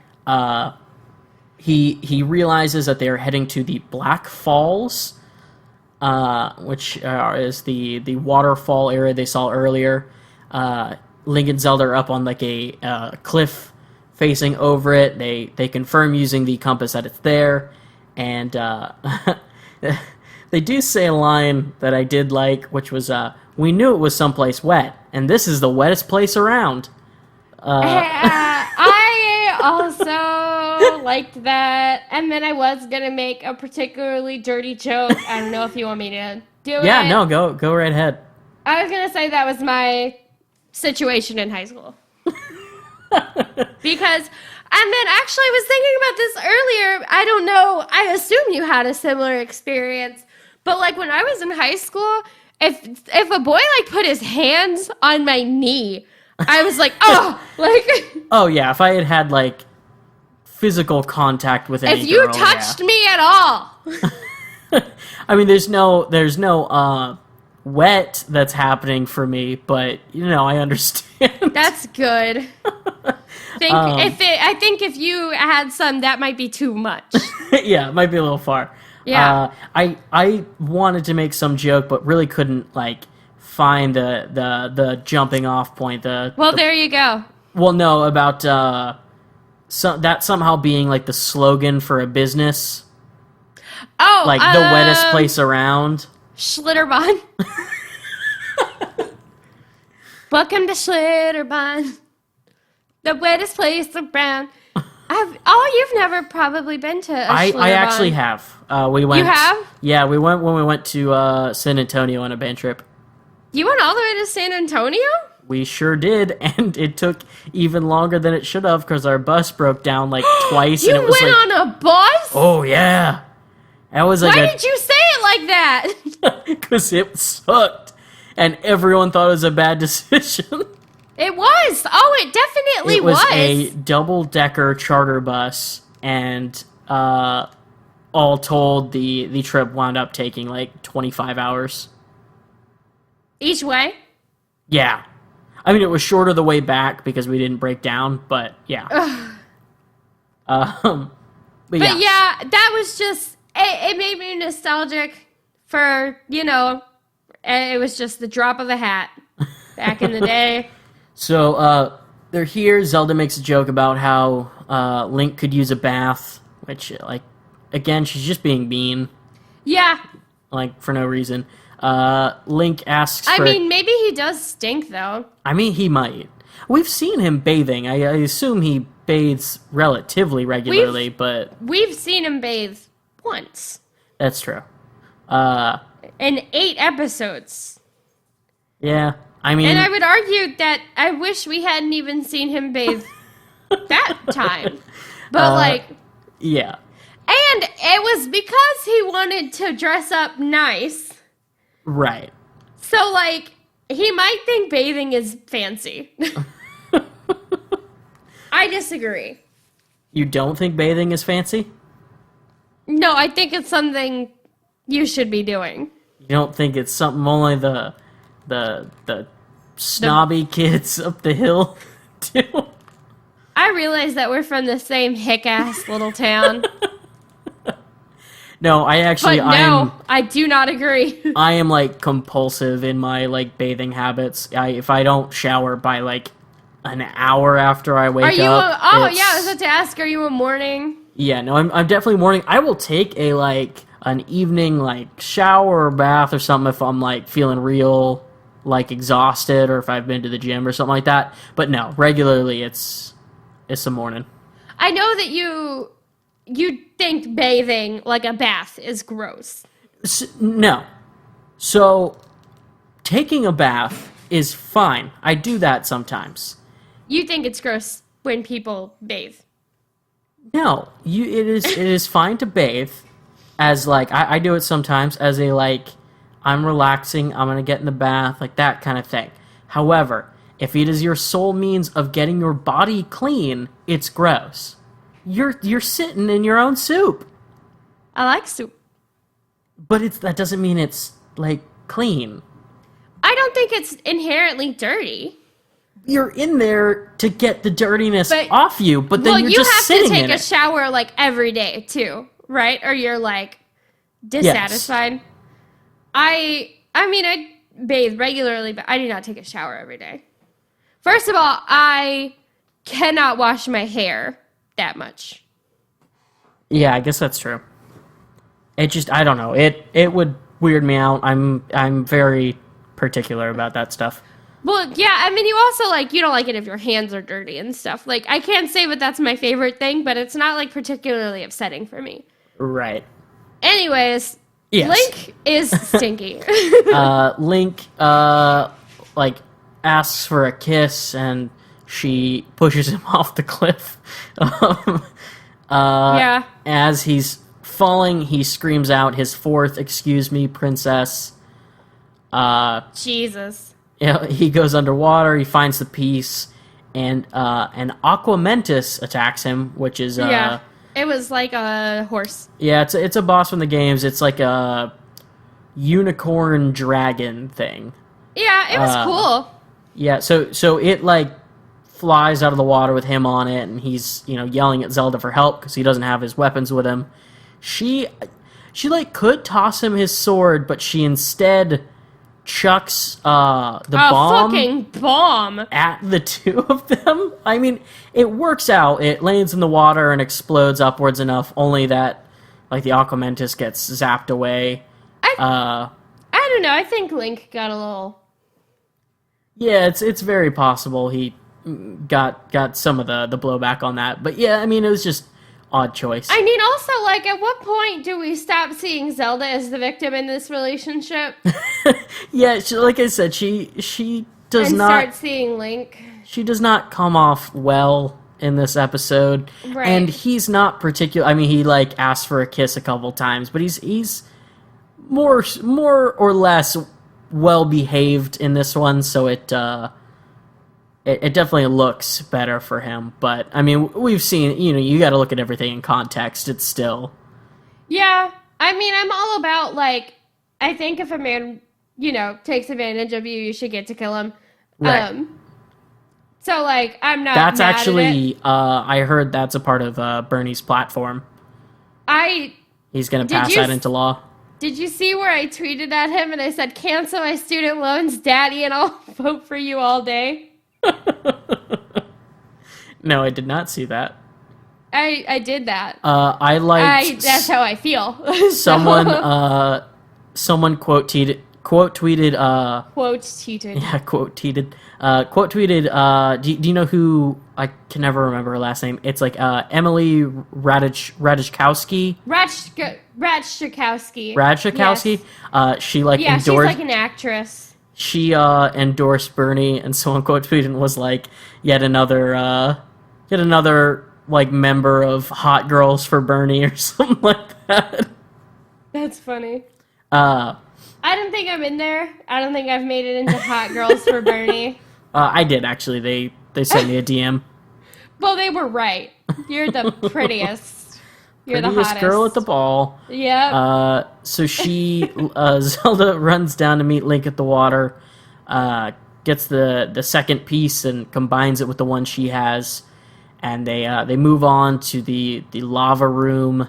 He realizes that they are heading to the Black Falls, which is the waterfall area they saw earlier. Link and Zelda are up on like a cliff facing over it. They confirm using the compass that it's there, and they do say a line that I did like, which was, "We knew it was someplace wet, and this is the wettest place around." I also liked that, and then I was gonna make a particularly dirty joke. I don't know if you want me to do it. Yeah, no, go right ahead. I was gonna say that was my situation in high school. Because, and then actually I was thinking about this earlier. I don't know, I assume you had a similar experience, but like when I was in high school, if a boy like put his hands on my knee, I was like, oh, like. Oh yeah, if I had like physical contact with any if you girl, touched me at all. I mean, there's no wet that's happening for me, but I understand. That's good. I think if you had some, that might be too much. Yeah, it might be a little far. Yeah. I wanted to make some joke, but really couldn't like find the jumping off point. There you go. Well, no, about that somehow being like the slogan for a business. Oh, like the wettest place around. Schlitterbahn. Welcome to Schlitterbahn, the wettest place around. You've never probably been to a Schlitterbahn. I actually have. We went. You have? Yeah, we went when we went to San Antonio on a band trip. You went all the way to San Antonio? We sure did, and it took even longer than it should have because our bus broke down like twice. You and it was went on a bus? Oh yeah, that was like. Why did you say it like that? Because it sucked, and everyone thought it was a bad decision. It was. Oh, it definitely was. It was a double-decker charter bus, and all told, the trip wound up taking like 25 hours. Each way? Yeah. I mean, it was shorter the way back because we didn't break down, but yeah. But yeah, that was just, it made me nostalgic for, it was just the drop of a hat back in the day. So, they're here. Zelda makes a joke about how Link could use a bath, which, like, again, she's just being mean. Yeah. Like, for no reason. Link asks for... I mean, maybe he does stink, though. I mean, he might. We've seen him bathing. I assume he bathes relatively regularly, but... We've seen him bathe once. That's true. In 8 episodes. Yeah, I mean... And I would argue that I wish we hadn't even seen him bathe that time. But, Yeah. And it was because he wanted to dress up nice. Right. So, he might think bathing is fancy. I disagree. You don't think bathing is fancy? No, I think it's something you should be doing. You don't think it's something only the snobby kids up the hill do? I realize that we're from the same hick-ass little town. No, I actually... But no, I do not agree. I am, compulsive in my, bathing habits. If I don't shower by, an hour after I wake up... Yeah, I was about to ask, are you a morning? Yeah, no, I'm definitely morning. I will take an evening, shower or bath or something if I'm, feeling real, exhausted or if I've been to the gym or something like that. But no, regularly it's the morning. I know that you think bathing, like a bath, is gross. No. So, taking a bath is fine. I do that sometimes. You think it's gross when people bathe? No. It is fine to bathe as, I do it sometimes as a, I'm relaxing, I'm gonna get in the bath, that kind of thing. However, if it is your sole means of getting your body clean, it's gross. You're sitting in your own soup. I like soup. But that doesn't mean it's, clean. I don't think it's inherently dirty. You're in there to get the dirtiness off you, but then you're just sitting in it. You have to take a shower, every day, too, right? Or you're, dissatisfied. Yes. I mean, I bathe regularly, but I do not take a shower every day. First of all, I cannot wash my hair that much. Yeah, I guess that's true. It just, I don't know. It would weird me out. I'm very particular about that stuff. Well, yeah, I mean, you also, like, you don't like it if your hands are dirty and stuff. Like, I can't say that that's my favorite thing, but it's not, like, particularly upsetting for me. Right. Anyways, Yes. Link is stinky. Link, like, asks for a kiss, and she pushes him off the cliff. Yeah. As he's falling, he screams out his fourth, "Excuse me, princess." Jesus. Yeah, he goes underwater, he finds the piece, and an Aquamentus attacks him, which is Yeah. It was like a horse. yeah, it's a boss from the games. It's like a unicorn dragon thing. Yeah, it was cool. Yeah, so it like flies out of the water with him on it, and he's, you know, yelling at Zelda for help because he doesn't have his weapons with him. She like could toss him his sword, but she instead chucks the bomb fucking bomb at the two of them. I mean, it works out. It lands in the water and explodes upwards enough, only that like the Aquamentus gets zapped away. I don't know. I think Link got a little. Yeah, it's very possible he got some of the blowback on that. But yeah, I mean, it was just odd choice. I mean, also, like, at what point do we stop seeing Zelda as the victim in this relationship Yeah, like I said, she does and not start seeing Link? she does not come off well in this episode. Right. And he's not particular. I mean, he like asks for a kiss a couple times, but he's more or less well behaved in this one, so it definitely looks better for him. But I mean, we've seen, you know, you got to look at everything in context. It's still Yeah. I mean, I'm all about, like, I think if a man, you know, takes advantage of you, you should get to kill him. Right. So, like, I'm not That's mad at it. actually I heard that's a part of Bernie's platform. He's going to pass that into law. Did you see where I tweeted at him and I said, "Cancel my student loans, daddy, and I'll vote for you all day"? No, I did not see that. I did that. I liked That's how I feel. someone quote tweeted Quote tweeted. yeah, quote tweeted do you know who? I can never remember her last name. It's like Emily Ratajkowski. Ratajkowski. Yes. She like Yeah, she's endorsed like an actress. she endorsed Bernie, and someone quote tweeted and was like, yet another like member of Hot Girls for Bernie or something like that. That's funny. I don't think I'm in there. I don't think I've made it into Hot Girls for Bernie. I did actually. They sent me a DM. Well, they were right. You're the prettiest. You're the Prettiest hottest girl at the ball. Yep. So she Zelda runs down to meet Link at the water, gets the second piece and combines it with the one she has, and they move on to the lava room.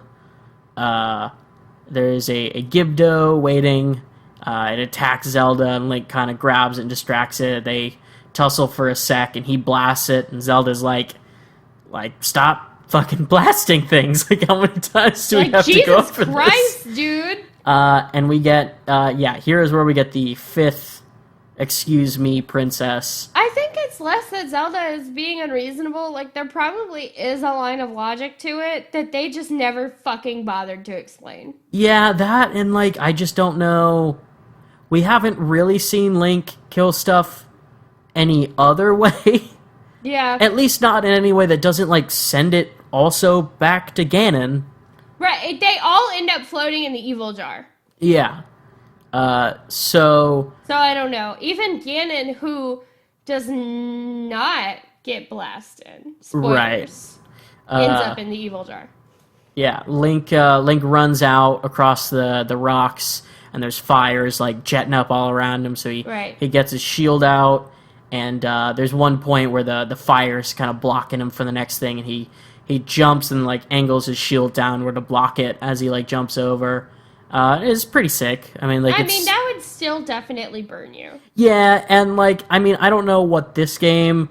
There's a Gibdo waiting. It attacks Zelda, and Link kind of grabs it and distracts it. They tussle for a sec, and he blasts it, and Zelda's like, stop fucking blasting things. Like, how many times do we have to go for Jesus Christ, dude. And we get, here is where we get the fifth, "Excuse me, princess." I think it's less that Zelda is being unreasonable. Like, there probably is a line of logic to it that they just never fucking bothered to explain. Yeah, that, and, like, I just don't know. We haven't really seen Link kill stuff any other way. Yeah. At least not in any way that doesn't, like, send it also back to Ganon. Right, they all end up floating in the evil jar. Yeah. So I don't know. Even Ganon, who does not get blasted, spoilers, ends up in the evil jar. yeah, Link runs out across the rocks, and there's fires like jetting up all around him. So he gets his shield out, and there's one point where the fire's kind of blocking him for the next thing, and he jumps and like angles his shield downward to block it as he like jumps over. It's pretty sick. I mean, like, that would still definitely burn you. Yeah, and like, I mean, I don't know what this game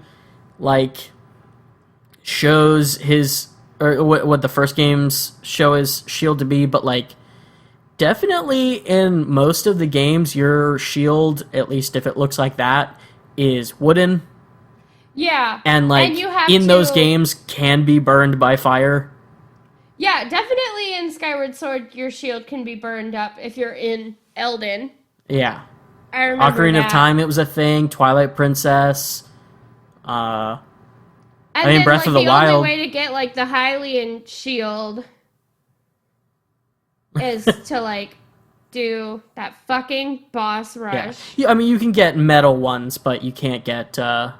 like shows his, or what the first games show his shield to be, but like definitely in most of the games, your shield, at least if it looks like that, is wooden. Yeah. And like you have in those to- games can be burned by fire. Yeah, definitely in Skyward Sword, your shield can be burned up if you're in Elden. Yeah. I remember Ocarina that. of Time, it was a thing. Twilight Princess. And I mean, then, Breath like, of the the Wild. only way to get, like, the Hylian shield is to, like, do that fucking boss rush. Yeah. I mean, you can get metal ones, but you can't get the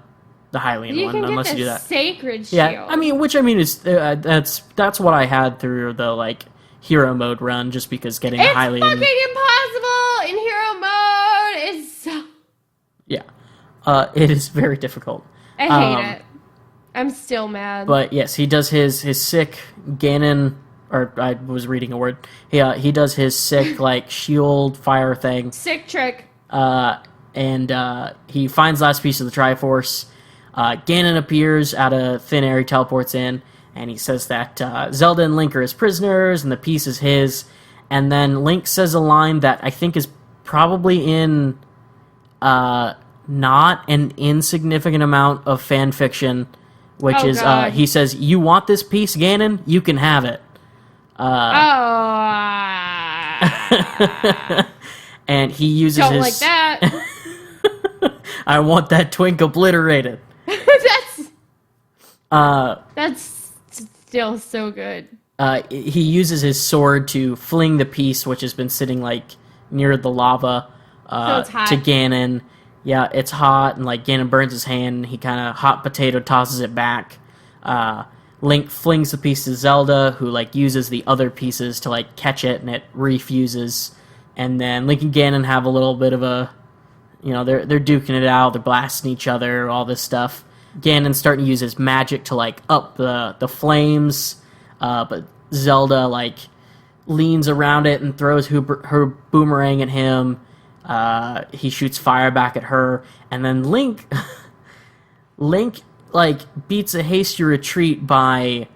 Hylian You one can unless get you the do that. sacred shield. Yeah, I mean, is that's what I had through the like hero mode run, just because getting it's a Hylian. fucking impossible in hero mode. It's so... Yeah, it is very difficult. I hate it. I'm still mad. But yes, he does his sick Ganon, or I was reading a word. He does his sick like shield fire thing. Sick trick. And he finds the last piece of the Triforce. Ganon appears out of thin air, he teleports in, and he says that Zelda and Link are his prisoners, and the piece is his. And then Link says a line that I think is probably in not an insignificant amount of fan fiction, which Oh, is God. he says, "You want this piece, Ganon? You can have it." And he uses Don't his... like that. I want that twink obliterated. That's still so good. He uses his sword to fling the piece, which has been sitting like near the lava, So it's hot. to Ganon. Yeah, it's hot, and like Ganon burns his hand, and he kind of hot potato tosses it back. Link flings the piece to Zelda, who like uses the other pieces to like catch it, and it refuses. And then Link and Ganon have a little bit of a, they're duking it out, they're blasting each other, all this stuff. Ganon's starting to use his magic to like up the flames, but Zelda like leans around it and throws her boomerang at him. He shoots fire back at her, and then Link like beats a hasty retreat by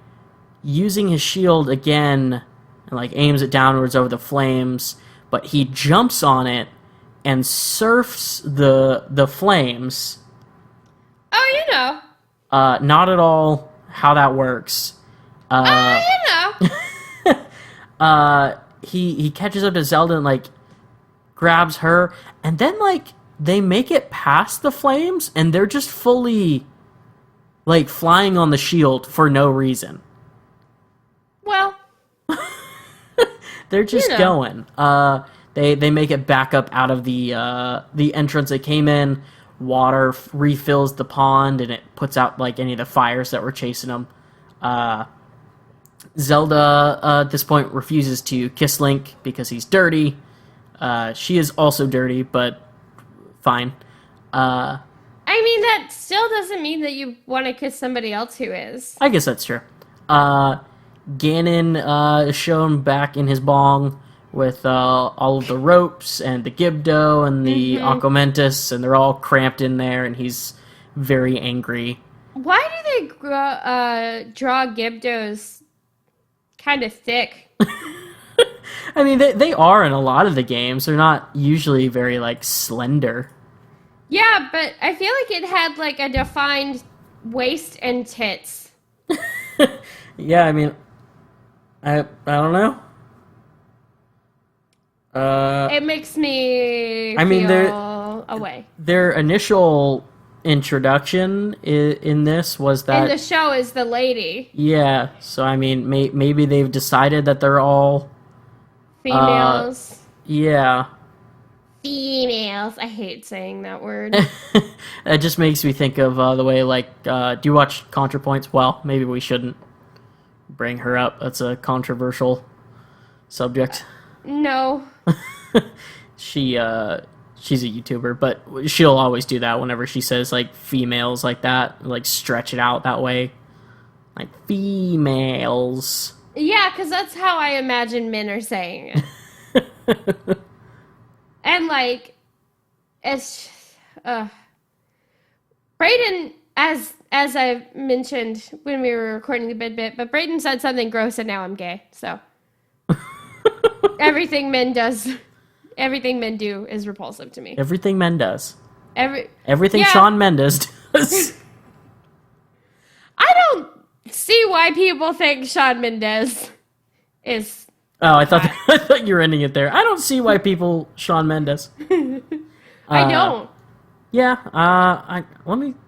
using his shield again and like aims it downwards over the flames, but he jumps on it and surfs the flames. Oh, Not at all how that works. He catches up to Zelda and like grabs her, and then like they make it past the flames, and they're just fully like flying on the shield for no reason. Well, They're just going. They make it back up out of the entrance they came in. Water refills the pond, and it puts out like any of the fires that were chasing them. Zelda at this point refuses to kiss Link because he's dirty. She is also dirty, but fine. I mean, that still doesn't mean that you want to kiss somebody else who is. I guess that's true. Ganon is shown back in his bong with all of the ropes and the Gibdo and the Aquamentus, and they're all cramped in there, and he's very angry. Why do they draw Gibdos kind of thick? I mean, they are in a lot of the games. They're not usually very, like, slender. Yeah, but I feel like it had like a defined waist and tits. Yeah, I mean, I don't know. It makes me I mean, feel away. Their initial introduction in this was that... And the show is the lady. Yeah, so I mean, maybe they've decided that they're all... Females. Yeah. Females. I hate saying that word. That just makes me think of the way, like, do you watch ContraPoints? Well, maybe we shouldn't bring her up. That's a controversial subject. No. She's a YouTuber, but she'll always do that whenever she says, like, females like that, like, stretch it out that way. Like, females. Yeah, because that's how I imagine men are saying it. And, like, it's... Brayden as I mentioned when we were recording the bit, but Brayden said something gross and now I'm gay. So everything men do is repulsive to me. Everything men does. Everything yeah. Shawn Mendes does. I don't see why people think Shawn Mendes is. Oh, I thought you were ending it there. I don't see why people Shawn Mendes. I don't. Yeah. I'm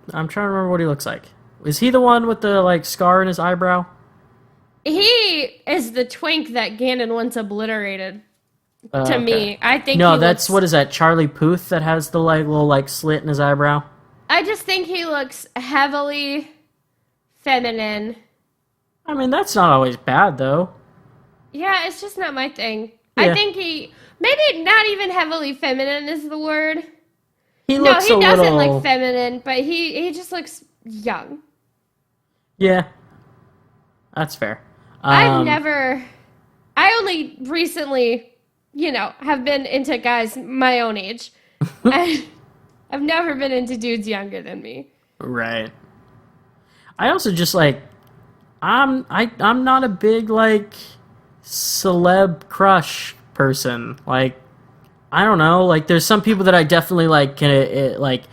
trying to remember what he looks like. Is he the one with the like scar in his eyebrow? He is the twink that Ganon once obliterated. To Okay. me, I think no. he That's looks, what is that? Charlie Puth that has the like little like slit in his eyebrow. I just think he looks heavily feminine. I mean, that's not always bad though. Yeah, it's just not my thing. Yeah. I think maybe not even heavily feminine is the word. He No, looks he a doesn't little... look feminine, but he just looks young. Yeah, that's fair. I only recently, have been into guys my own age. I've never been into dudes younger than me. Right. I also just like, I'm not a big like celeb crush person. Like, I don't know. Like, there's some people that I definitely like can like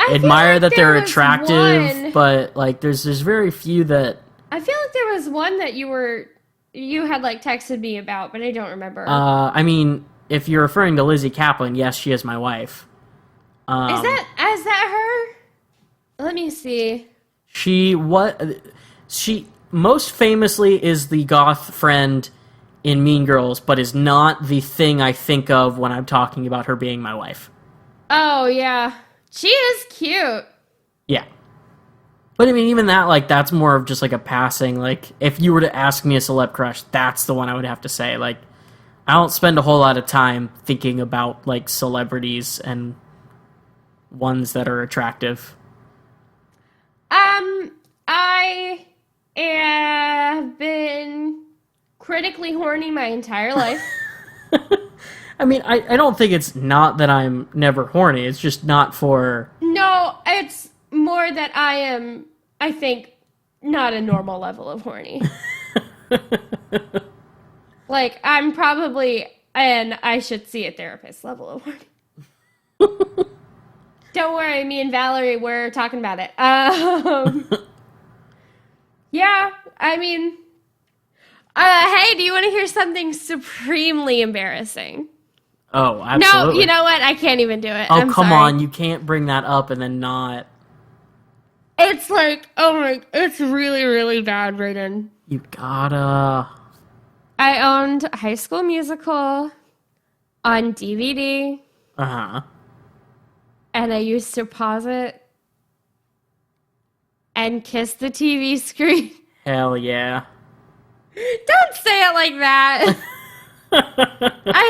admire that they're attractive, but like there's very few that. I feel like there was one that you had like texted me about, but I don't remember. I mean, if you're referring to Lizzie Kaplan, yes, she is my wife. Is that her? Let me see. She most famously is the goth friend in Mean Girls, but is not the thing I think of when I'm talking about her being my wife. Oh, yeah. She is cute. Yeah. But I mean, even that, like, that's more of just like a passing, like, if you were to ask me a celeb crush, that's the one I would have to say. Like, I don't spend a whole lot of time thinking about, like, celebrities and ones that are attractive. I have been critically horny my entire life. I mean, I don't think it's not that I'm never horny. It's just not for... No, it's more that I am, I think, not a normal level of horny. Like, I'm probably, and I should see a therapist level of horny. Don't worry, me and Valerie, we're talking about it. Yeah, I mean, hey, do you want to hear something supremely embarrassing? Oh, absolutely. No, you know what? I can't even do it. Oh, come on. You can't bring that up and then not. It's like, it's really, really bad, Brayden. You gotta. I owned High School Musical on DVD. Uh-huh. And I used to pause it and kiss the TV screen. Hell yeah. Don't say it like that.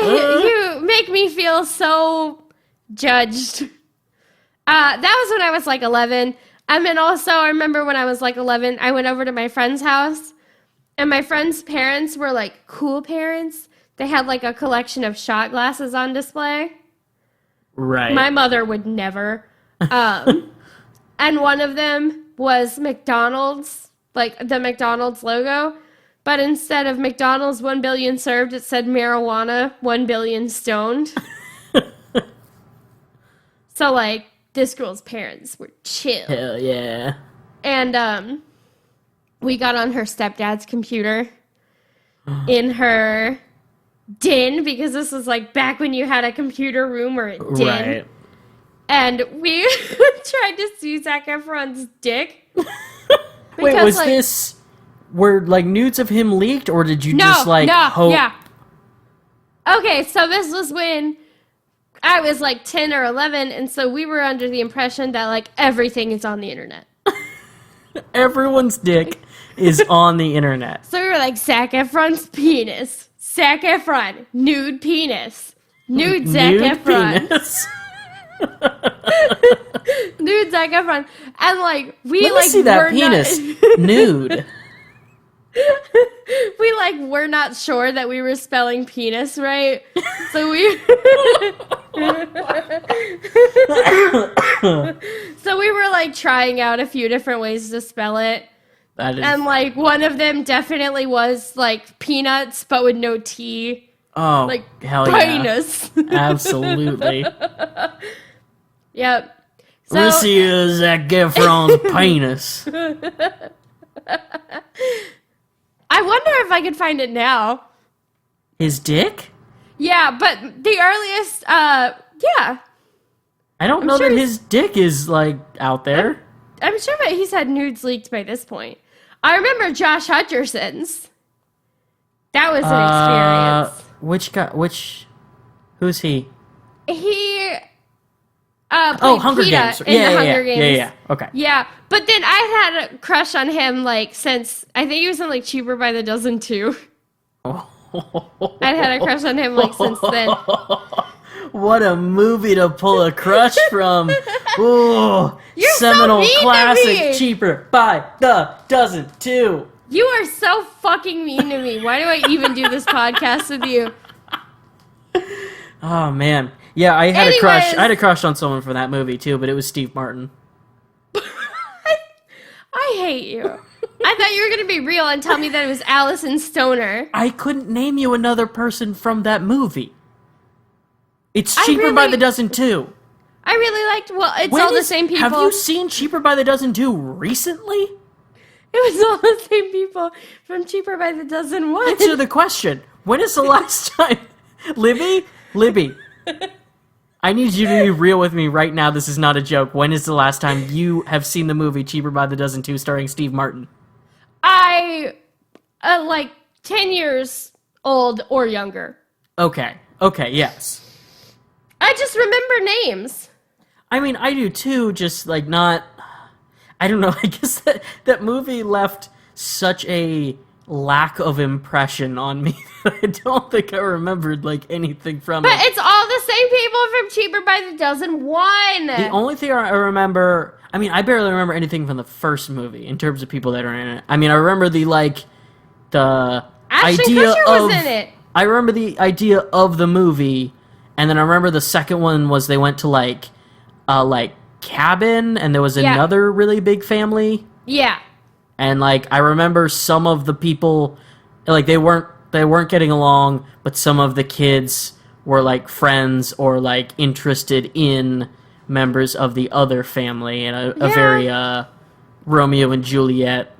You make me feel so judged. That was when I was like 11. And then also, I remember when I was like 11, I went over to my friend's house. And my friend's parents were like cool parents. They had like a collection of shot glasses on display. Right. My mother would never. And one of them was McDonald's, like the McDonald's logo. But instead of McDonald's 1 billion served, it said marijuana 1 billion stoned. So, like, this girl's parents were chill. Hell yeah. And we got on her stepdad's computer in her den, because this was like back when you had a computer room or a den. Right. And we tried to see Zac Efron's dick. Wait, was this... Were, like, nudes of him leaked, or did you hope... Yeah. Okay, so this was when I was, like, 10 or 11, and so we were under the impression that, like, everything is on the internet. Everyone's dick is on the internet. So we were like, Zac Efron's penis. Zac Efron, nude penis. Nude Zac Efron. Penis. Nude Zac Efron. And, like, we, Let like, me see that penis. Nude. We, like, were not sure that we were spelling penis right. So we So we were like trying out a few different ways to spell it. That is... And like one of them definitely was like peanuts, but with no T. Oh, Like hell yeah. penis. Absolutely. Yep. So, This is Zac Efron's penis. I wonder if I could find it now. His dick? Yeah, but the earliest, yeah. I don't I'm know sure that he's- his dick is, like, out there. I'm sure that he's had nudes leaked by this point. I remember Josh Hutcherson's. That was an experience. Which guy? Who's he? He Oh, played Hunger PETA Games. in the Hunger Games. Yeah. Okay. Yeah, but then I had a crush on him like since I think he was in like Cheaper by the Dozen too. I'd had a crush on him like since then. What a movie to pull a crush from. Ooh, You're so seminal mean to classic, me. Cheaper by the Dozen too. You are so fucking mean to me. Why do I even do this podcast with you? Oh man, yeah, I had a crush. Anyways. I had a crush on someone for that movie too, but it was Steve Martin. I hate you. I thought you were gonna be real and tell me that it was Allison Stoner. I couldn't name you another person from that movie. It's I Cheaper by really- the Dozen too. I really liked. Well, it's When all the is- same people. Have you seen Cheaper by the Dozen 2 recently? It was all the same people from Cheaper by the Dozen one. Answer the question. When is the last time... Libby? I need you to be real with me right now. This is not a joke. When is the last time you have seen the movie Cheaper by the Dozen 2 starring Steve Martin? I like 10 years old or younger. Okay, yes. I just remember names. I mean, I do too, just like not... I don't know, I guess that movie left such a lack of impression on me that I don't think I remembered like anything from But it. it's all the same people from Cheaper by the Dozen one. The only thing I remember... I mean, I barely remember anything from the first movie in terms of people that are in it. I mean, I remember the Ashton idea Kutcher of... was in it. I remember the idea of the movie, and then I remember the second one was they went to like cabin, and there was Yeah. another really big family, Yeah. and like I remember some of the people, like they weren't getting along, but some of the kids were like friends or like interested in members of the other family, and a Yeah. very Romeo and Juliet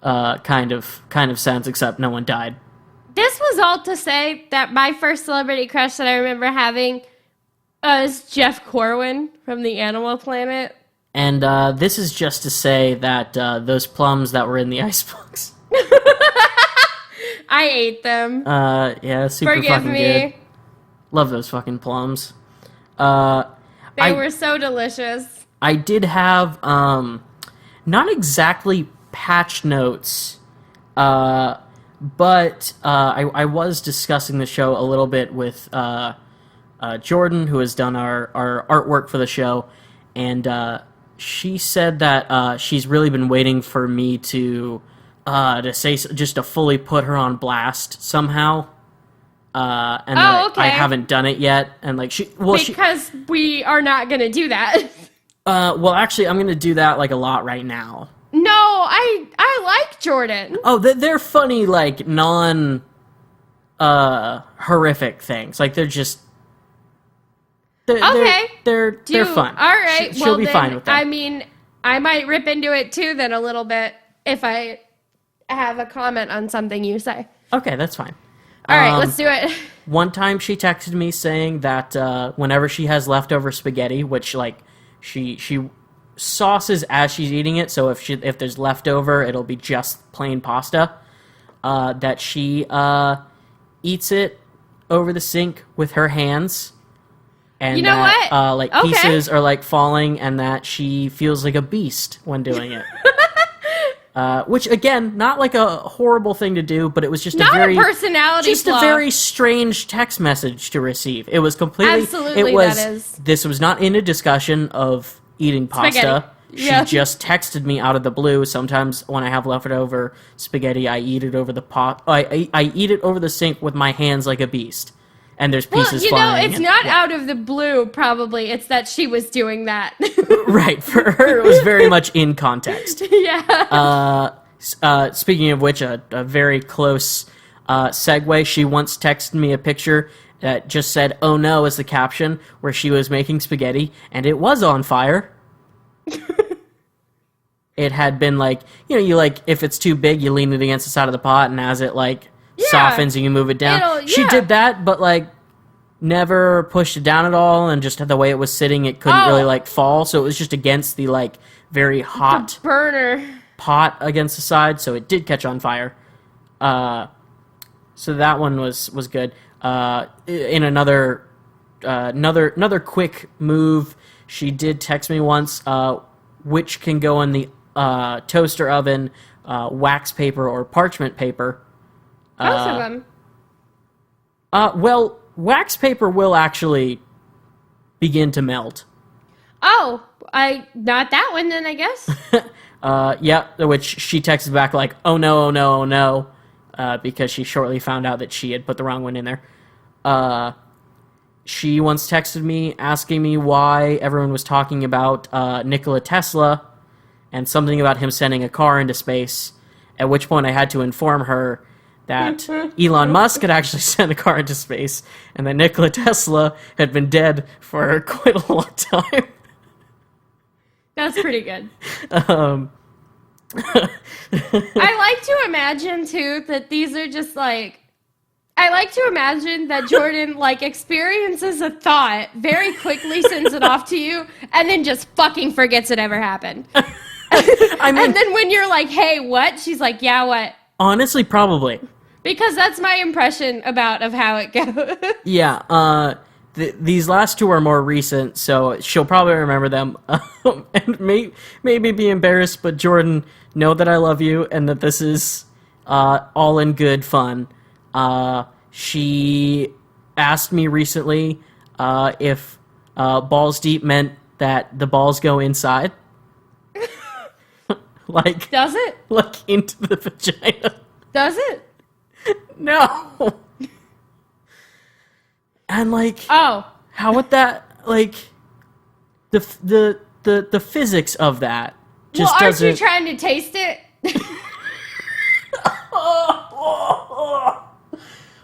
kind of sense, except no one died. This was all to say that my first celebrity crush that I remember having was Jeff Corwin from the Animal Planet. And this is just to say that those plums that were in the icebox, I ate them. yeah, super Forgive fucking me. good. Love those fucking plums. They were so delicious. I did have not exactly patch notes, but I was discussing the show a little bit with Jordan, who has done our artwork for the show, and she said that she's really been waiting for me to say just to fully put her on blast somehow. And that I okay. haven't done it yet, and like Because we are not going to do that. well, actually, I'm gonna do that like a lot right now. No, I like Jordan. Oh, they're funny, like non horrific things. Like they're just Okay. They're fun. All right. She'll be then, fine with that. I mean, I might rip into it too then a little bit if I have a comment on something you say. Okay, that's fine. All right, let's do it. One time she texted me saying that whenever she has leftover spaghetti, which like she sauces as she's eating it, so if there's leftover, it'll be just plain pasta. That she eats it over the sink with her hands, and You know that, what? like Okay. pieces are like falling, and that she feels like a beast when doing it. Which again, not like a horrible thing to do, but it was just Not a very a personality just flaw. a very strange text message to receive. It was completely. Absolutely, it was. that is. This was not in a discussion of eating pasta. Spaghetti. She Yeah. just texted me out of the blue. Sometimes when I have leftover spaghetti, I eat it over the pot. I eat it over the sink with my hands like a beast. and there's Well, pieces you know, flying. it's not out of the blue, probably. It's that she was doing that. Right, for her, it was very much in context. Yeah. Speaking of which, a very close segue, she once texted me a picture that just said, "Oh no," as the caption, where she was making spaghetti, and it was on fire. It had been like, you like, if it's too big, you lean it against the side of the pot, and as it, like, softens and you move it down. She did that, but, like, never pushed it down at all, and just the way it was sitting, it couldn't really, like, fall, so it was just against the, like, very hot burner pot against the side, so it did catch on fire. So that one was good. In another quick move, she did text me once, which can go in the toaster oven, wax paper or parchment paper. Both of them. Well, wax paper will actually begin to melt. Oh, not that one then, I guess. Yeah, which she texted back like, "Oh no, oh no, oh no," because she shortly found out that she had put the wrong one in there. She once texted me asking me why everyone was talking about Nikola Tesla and something about him sending a car into space, at which point I had to inform her that Elon Musk had actually sent a car into space and that Nikola Tesla had been dead for quite a long time. That's pretty good. I like to imagine, too, that these are just, like... I like to imagine that Jordan, like, experiences a thought, very quickly sends it off to you, and then just fucking forgets it ever happened. And then when you're like, "Hey, what?" She's like, "Yeah, what?" Honestly, probably. Because that's my impression of how it goes. Yeah, these last two are more recent, so she'll probably remember them. And maybe be embarrassed, but Jordan, know that I love you and that this is all in good fun. She asked me recently if balls deep meant that the balls go inside. Like, does it? Like into the vagina. Does it? No. And like, oh, how would that, like, the physics of that just well, doesn't. Aren't you trying to taste it?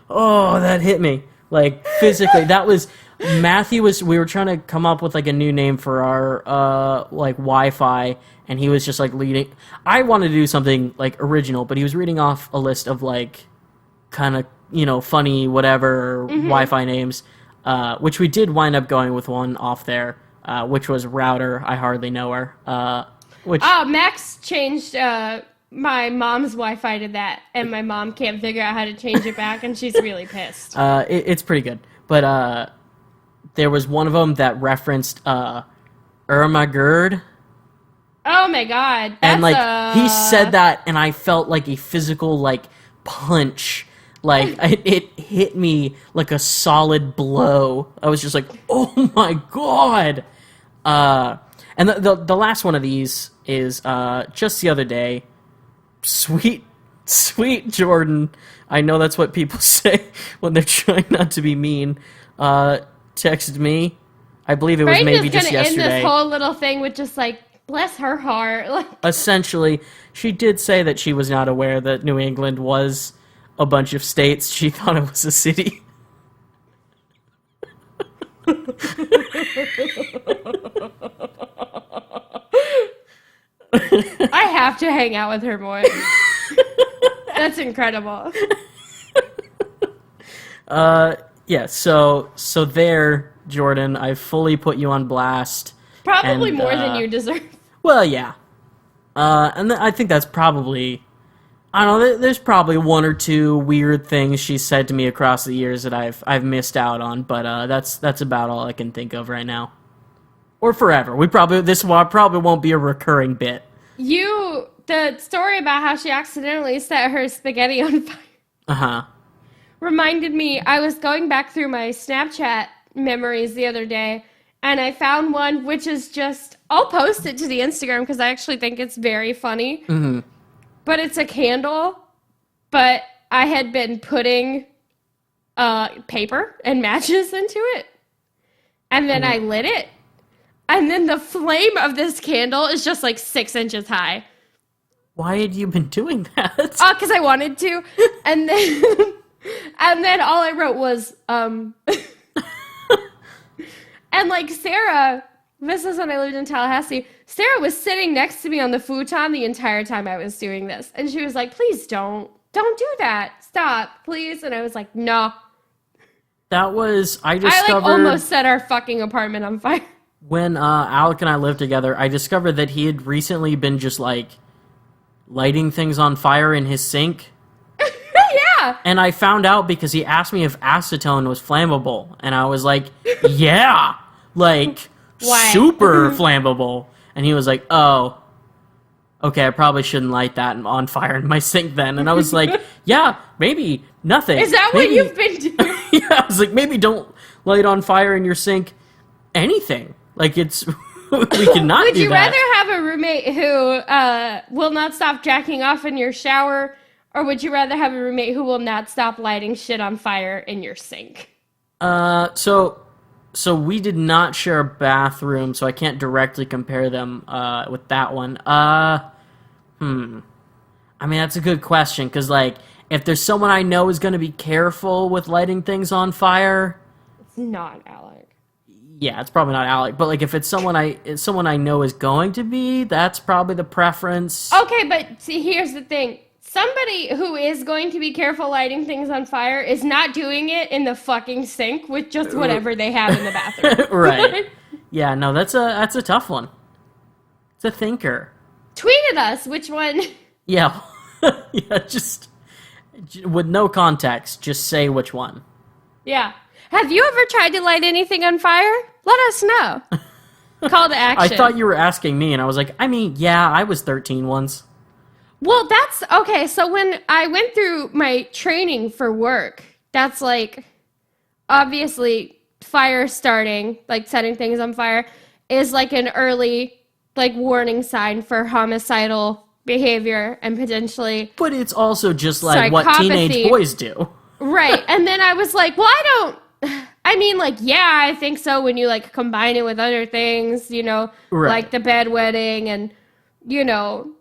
Oh, that hit me. Like, physically. That was... we were trying to come up with, like, a new name for our, like, Wi-Fi, and he was just, like, leading... I wanted to do something, like, original, but he was reading off a list of, like, kind of, funny, whatever, Wi-Fi names, which we did wind up going with one off there, which was Router. I hardly know her. Max changed, my mom's Wi-Fi to that, and my mom can't figure out how to change it back, and she's really pissed. It's pretty good. But there was one of them that referenced Irma Gerd. Oh my god. And, like, he said that, and I felt like a physical, like, punch. Like, it hit me like a solid blow. I was just like, oh my god! And the last one of these is just the other day. Sweet Jordan. I know that's what people say when they're trying not to be mean. Texted me. I believe it was maybe just yesterday. End this whole little thing with just like, bless her heart. Like, essentially, she did say that she was not aware that New England was a bunch of states. She thought it was a city. I have to hang out with her more. That's incredible. Yeah, so there, Jordan, I fully put you on blast. Probably more than you deserve. Well, yeah. And I think that's probably... I don't know, there's probably one or two weird things she's said to me across the years that I've missed out on, but that's about all I can think of right now. Or forever. This probably won't be a recurring bit. The story about how she accidentally set her spaghetti on fire. Uh-huh. Reminded me, I was going back through my Snapchat memories the other day, and I found one which is just, I'll post it to the Instagram because I actually think it's very funny. Mm-hmm. But it's a candle, but I had been putting paper and matches into it. And then I lit it. And then the flame of this candle is just like 6 inches high. Why had you been doing that? Because I wanted to. And then and then all I wrote was, and like Sarah, this is when I lived in Tallahassee, Sarah was sitting next to me on the futon the entire time I was doing this. And she was like, please don't do that. Stop, please. And I was like, no. That was, I I discovered... like almost set our fucking apartment on fire. When Alec and I lived together, I discovered that he had recently been just, like, lighting things on fire in his sink. Yeah. And I found out because he asked me if acetone was flammable. And I was like, yeah, like, Why? super flammable. And he was like, oh, okay, I probably shouldn't light that on fire in my sink then. And I was like, yeah, maybe nothing. Is that maybe, what you've been doing? Yeah, I was like, maybe don't light on fire in your sink anything. Like, it's, we cannot Would do you that. rather have a roommate who will not stop jacking off in your shower, or would you rather have a roommate who will not stop lighting shit on fire in your sink? So we did not share a bathroom, so I can't directly compare them with that one. I mean, that's a good question, because, like, if there's someone I know is going to be careful with lighting things on fire... It's not Alec. Yeah, it's probably not Alec, but, like, if it's someone I know is going to be, that's probably the preference. Okay, but see, here's the thing. Somebody who is going to be careful lighting things on fire is not doing it in the fucking sink with just whatever they have in the bathroom. Right. Yeah, no, that's a tough one. It's a thinker. Tweet at us which one. Yeah. Yeah, just with no context, just say which one. Yeah. Have you ever tried to light anything on fire? Let us know. Call to action. I thought you were asking me, and I was like, I mean, yeah, I was 13 once. Well, that's okay. So when I went through my training for work, that's like obviously fire starting, like setting things on fire, is like an early like warning sign for homicidal behavior and potentially. But it's also just like what teenage boys do. Right. And then I was like, well, I mean, like, yeah, I think so when you like combine it with other things, you know, Right. like the bedwetting and, you know,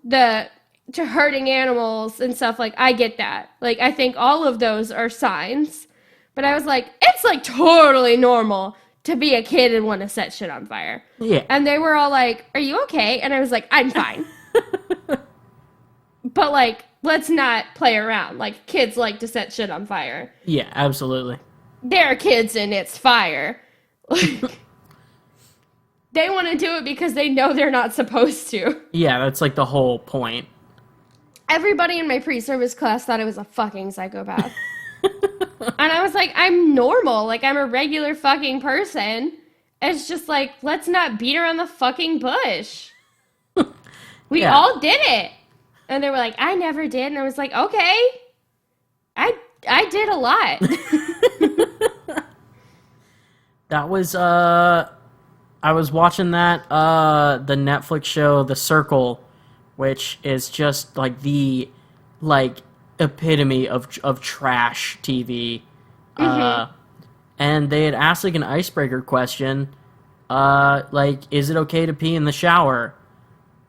to hurting animals and stuff. Like, I get that. Like, I think all of those are signs. But I was like, it's like totally normal to be a kid and want to set shit on fire. Yeah. And they were all like, are you okay? And I was like, I'm fine. But like, let's not play around. Like, kids like to set shit on fire. Yeah, absolutely. They're kids and it's fire. Like, they want to do it because they know they're not supposed to. Yeah, that's like the whole point. Everybody in my pre-service class thought I was a fucking psychopath. And I was like, I'm normal. Like, I'm a regular fucking person. It's just like, let's not beat around the fucking bush. We Yeah. all did it. And they were like, I never did. And I was like, okay. I did a lot. That was, I was watching that, the Netflix show, The Circle, which is just, like, the, like, epitome of trash TV. Mm-hmm. And they had asked, like, an icebreaker question, like, is it okay to pee in the shower?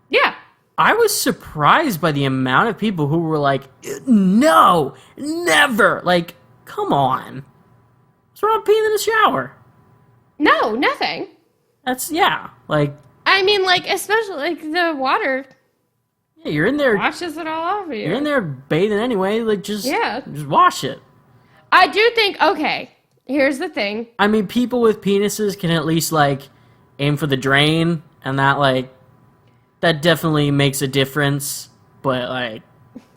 Yeah. I was surprised by the amount of people who were like, no, never. Like, come on. What's wrong with peeing in the shower? No, nothing. That's, yeah, like... I mean, like, especially, like, the water Yeah, you're in there... washes it all off of you. You're in there bathing anyway, like, just wash it. I do think, okay, here's the thing. I mean, people with penises can at least, like, aim for the drain, and that, like, that definitely makes a difference, but, like,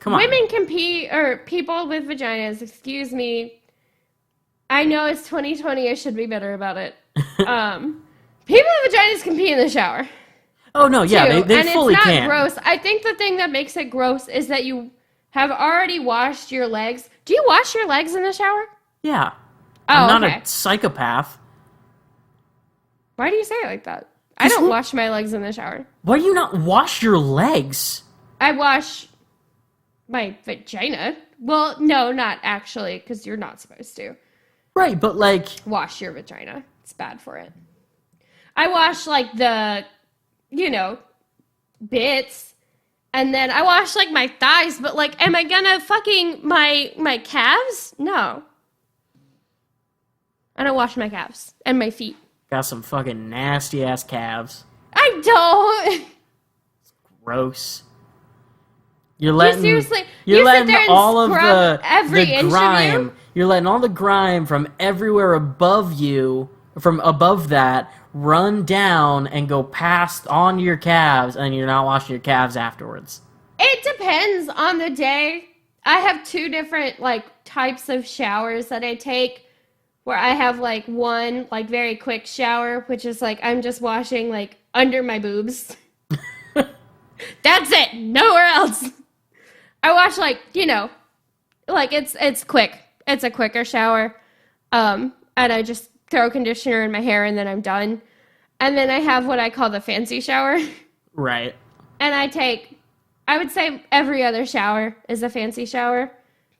come on. Women can pee, or people with vaginas, excuse me. I know it's 2020, I should be better about it. People with vaginas can pee in the shower. Oh, no, yeah, too, they and fully it's not can. gross. I think the thing that makes it gross is that you have already washed your legs. Do you wash your legs in the shower? Yeah. Oh, I'm not okay. a psychopath. Why do you say it like that? I don't wash my legs in the shower. Why do you not wash your legs? I wash my vagina. Well, no, not actually, because you're not supposed to. Right, but like... Wash your vagina. It's bad for it. I wash, like, the, bits, and then I wash, like, my thighs, but, like, am I gonna fucking my calves? No. I don't wash my calves and my feet. Got some fucking nasty-ass calves. I don't. Gross. You're letting... Seriously, You're you letting sit there and all of scrub every the inch grime... of you? You're letting all the grime from everywhere above you, from above that, run down and go past on your calves, and you're not washing your calves afterwards. It depends on the day. I have 2 different, like, types of showers that I take, where I have, like, one, like, very quick shower, which is, like, I'm just washing, like, under my boobs. That's it. Nowhere else. I wash, like, like, it's quick. It's a quicker shower. And I just throw conditioner in my hair, and then I'm done. And then I have what I call the fancy shower. Right. And I would say every other shower is a fancy shower.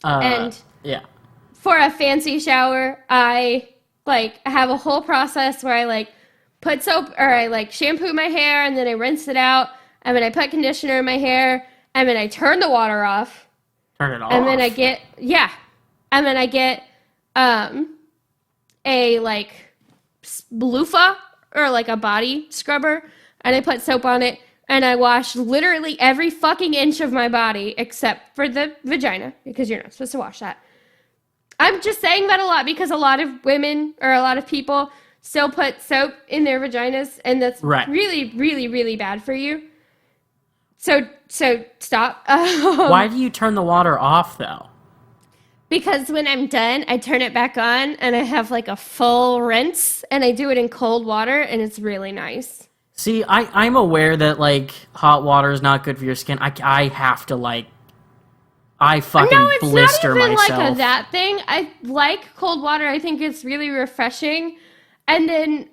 And yeah. For a fancy shower, I, like, have a whole process where I, like, put soap, or I, like, shampoo my hair, and then I rinse it out, and then I put conditioner in my hair, and then I turn the water off. Turn it off? And then I get, and then I get, a, like, loofah, or, like, a body scrubber, and I put soap on it, and I wash literally every fucking inch of my body, except for the vagina, because you're not supposed to wash that. I'm just saying that a lot because a lot of women, or a lot of people, still put soap in their vaginas, and that's really, really, really bad for you. So stop. Why do you turn the water off, though? Because when I'm done, I turn it back on, and I have, like, a full rinse, and I do it in cold water, and it's really nice. See, I'm aware that, like, hot water is not good for your skin. I have to, like... I fucking blister myself. No, it's not even like that thing. I like cold water. I think it's really refreshing. And then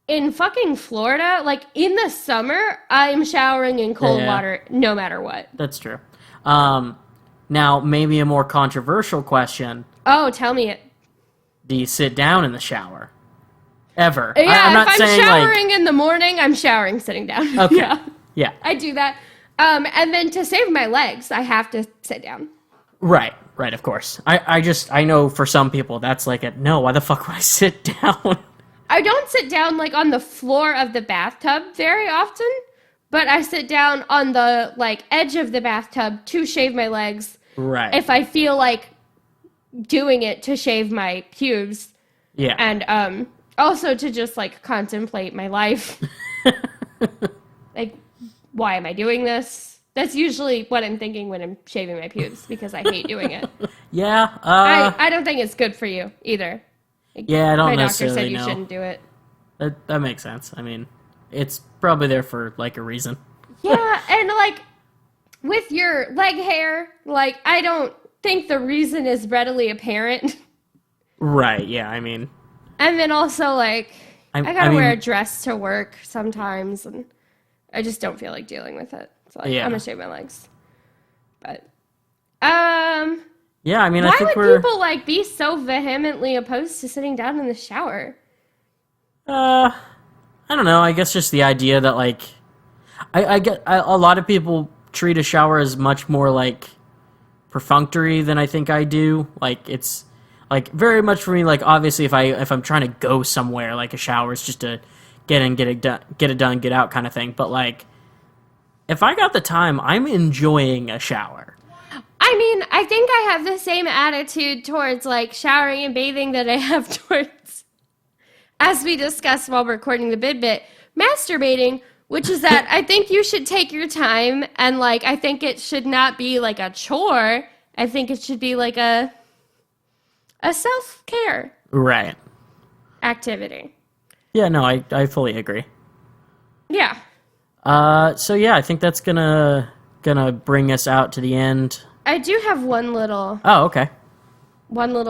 in fucking Florida, like, in the summer, I'm showering in cold water no matter what. That's true. Now, maybe a more controversial question. Oh, tell me it. Do you sit down in the shower? Ever? Yeah, I'm not if I'm saying, showering in the morning, I'm showering sitting down. Okay. Yeah. I do that. And then to save my legs, I have to sit down. Right, of course. I know for some people that's like no, why the fuck would I sit down? I don't sit down, like, on the floor of the bathtub very often, but I sit down on the, like, edge of the bathtub to shave my legs. Right. If I feel like doing it to shave my pubes. Yeah. And also to just, like, contemplate my life. Like, why am I doing this? That's usually what I'm thinking when I'm shaving my pubes, because I hate doing it. Yeah. I don't think it's good for you either. Like, yeah, I don't necessarily know. My doctor said you shouldn't do it. That makes sense. I mean, it's probably there for, like, a reason. Yeah, and, like, with your leg hair, like, I don't think the reason is readily apparent. Right, yeah, I mean... And then also, like, I gotta wear a dress to work sometimes, and I just don't feel like dealing with it. So, like, I'm gonna shave my legs. But, yeah, I mean, why I think would people, like, be so vehemently opposed to sitting down in the shower? I don't know. I guess just the idea that, like... I get... a lot of people treat a shower as much more, like, perfunctory than I think I do. Like, it's... Like, very much for me, like, obviously, if I'm trying to go somewhere, like, a shower is just to get in, get it done, get out kind of thing. But, like, if I got the time, I'm enjoying a shower. I mean, I think I have the same attitude towards, like, showering and bathing that I have towards, as we discussed while recording the bit, masturbating, which is that I think you should take your time, and, like, I think it should not be, like, a chore. I think it should be, like, a self-care activity. Yeah, no, I fully agree. Yeah. So yeah, I think that's gonna bring us out to the end. I do have one little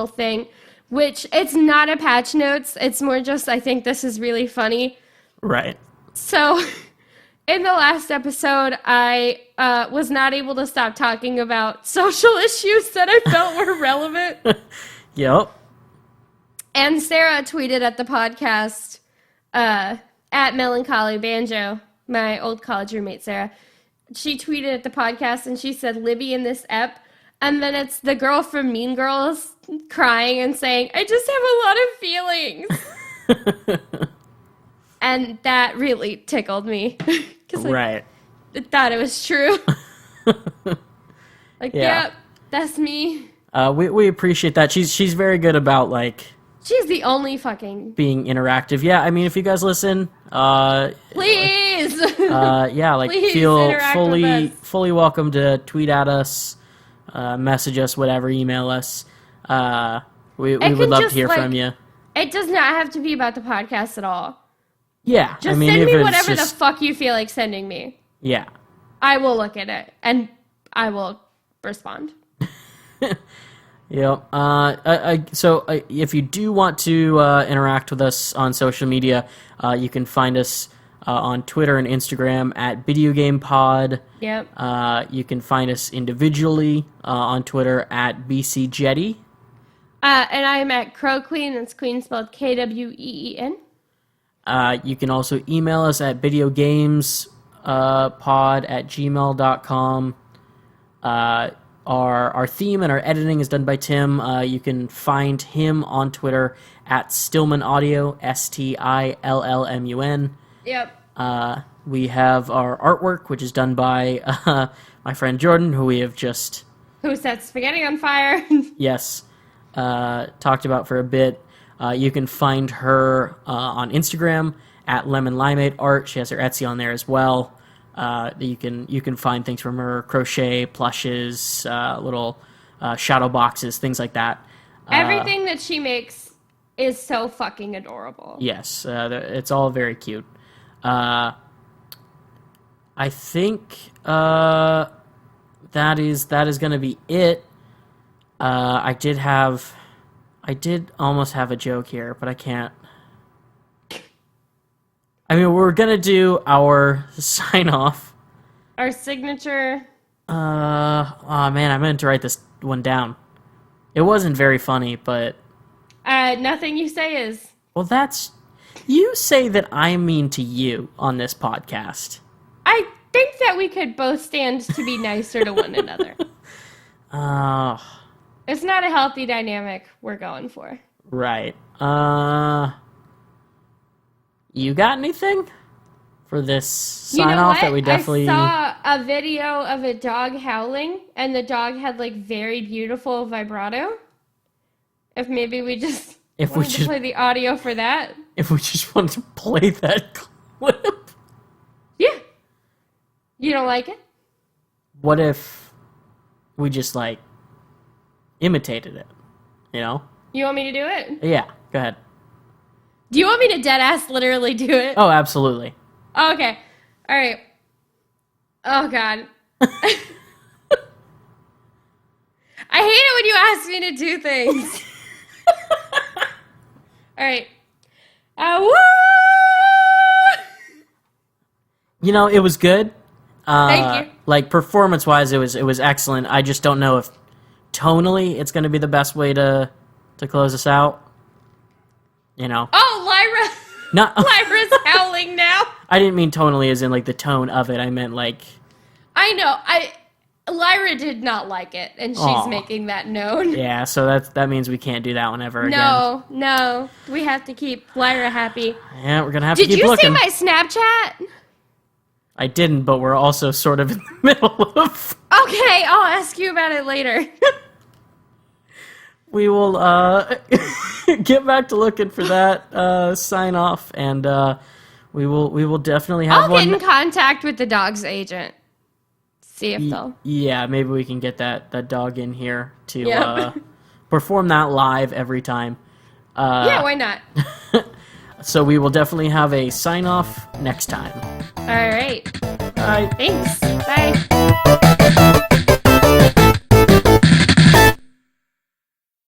thing, which it's not a patch notes. It's more just I think this is really funny. Right. So, in the last episode, I was not able to stop talking about social issues that I felt were relevant. Yep. And Sarah tweeted at the podcast, at Melancholy Banjo, my old college roommate, Sarah. She tweeted at the podcast and she said, Libby in this ep. And then it's the girl from Mean Girls crying and saying, I just have a lot of feelings. And that really tickled me. Right. I thought it was true. Like, yeah, that's me. We appreciate that. She's very good about, like... She's the only fucking... being interactive. Yeah, I mean, if you guys listen... please! Yeah, like, Please feel interact fully welcome to tweet at us, message us, whatever, email us. We would love to hear from you. It does not have to be about the podcast at all. Yeah. Just send me whatever the fuck you feel like sending me. Yeah. I will look at it, and I will respond. Yeah. So if you do want to interact with us on social media, you can find us on Twitter and Instagram at BideoGamePod. Yep. You can find us individually on Twitter at BCJetty. And I'm at Crow Queen. That's Queen spelled Kween. You can also email us at videogamespod@gmail.com. Our theme and our editing is done by Tim. You can find him on Twitter at Stillman Audio, STILLMUN. Yep. We have our artwork, which is done by my friend Jordan, who we have just... Who set spaghetti on fire. Yes. Talked about for a bit. You can find her on Instagram at Lemon Limeade Art. She has her Etsy on there as well. You can find things from her: crochet, plushes, little shadow boxes, things like that. Everything that she makes is so fucking adorable. Yes, it's all very cute. I think that is going to be it. I did almost have a joke here, but I can't. I mean, we're gonna do our sign off. Our signature. Oh man, I meant to write this one down. It wasn't very funny, but. Nothing you say is. Well, that's. You say that I'm mean to you on this podcast. I think that we could both stand to be nicer to one another. It's not a healthy dynamic we're going for. Right. You got anything for this sign-off that we definitely... I saw a video of a dog howling, and the dog had, like, very beautiful vibrato. If maybe we just wanted to play the audio for that. If we just wanted to play that clip. Yeah. You don't like it? What if we just, like, imitated it, you know? You want me to do it? Yeah, go ahead. Do you want me to deadass literally do it? Oh, absolutely. Oh, okay. All right. Oh, God. I hate it when you ask me to do things. All right. Woo! You know, it was good. Thank you. Like, performance-wise, it was excellent. I just don't know if tonally it's going to be the best way to close us out. You know. Oh, Lyra! Lyra's howling now. I didn't mean tonally as in, like, the tone of it. I meant, like... I know. Lyra did not like it, and she's making that known. Yeah, so that means we can't do that one ever again. No. We have to keep Lyra happy. Yeah, we're going to have to keep looking. Did you see my Snapchat? I didn't, but we're also sort of in the middle of... Okay, I'll ask you about it later. We will get back to looking for that sign off, and we will definitely have one. I'll get in contact with the dog's agent. See if they'll. Yeah, maybe we can get that dog in here to perform that live every time. Yeah, why not? So we will definitely have a sign off next time. All right. All right. Thanks. Bye.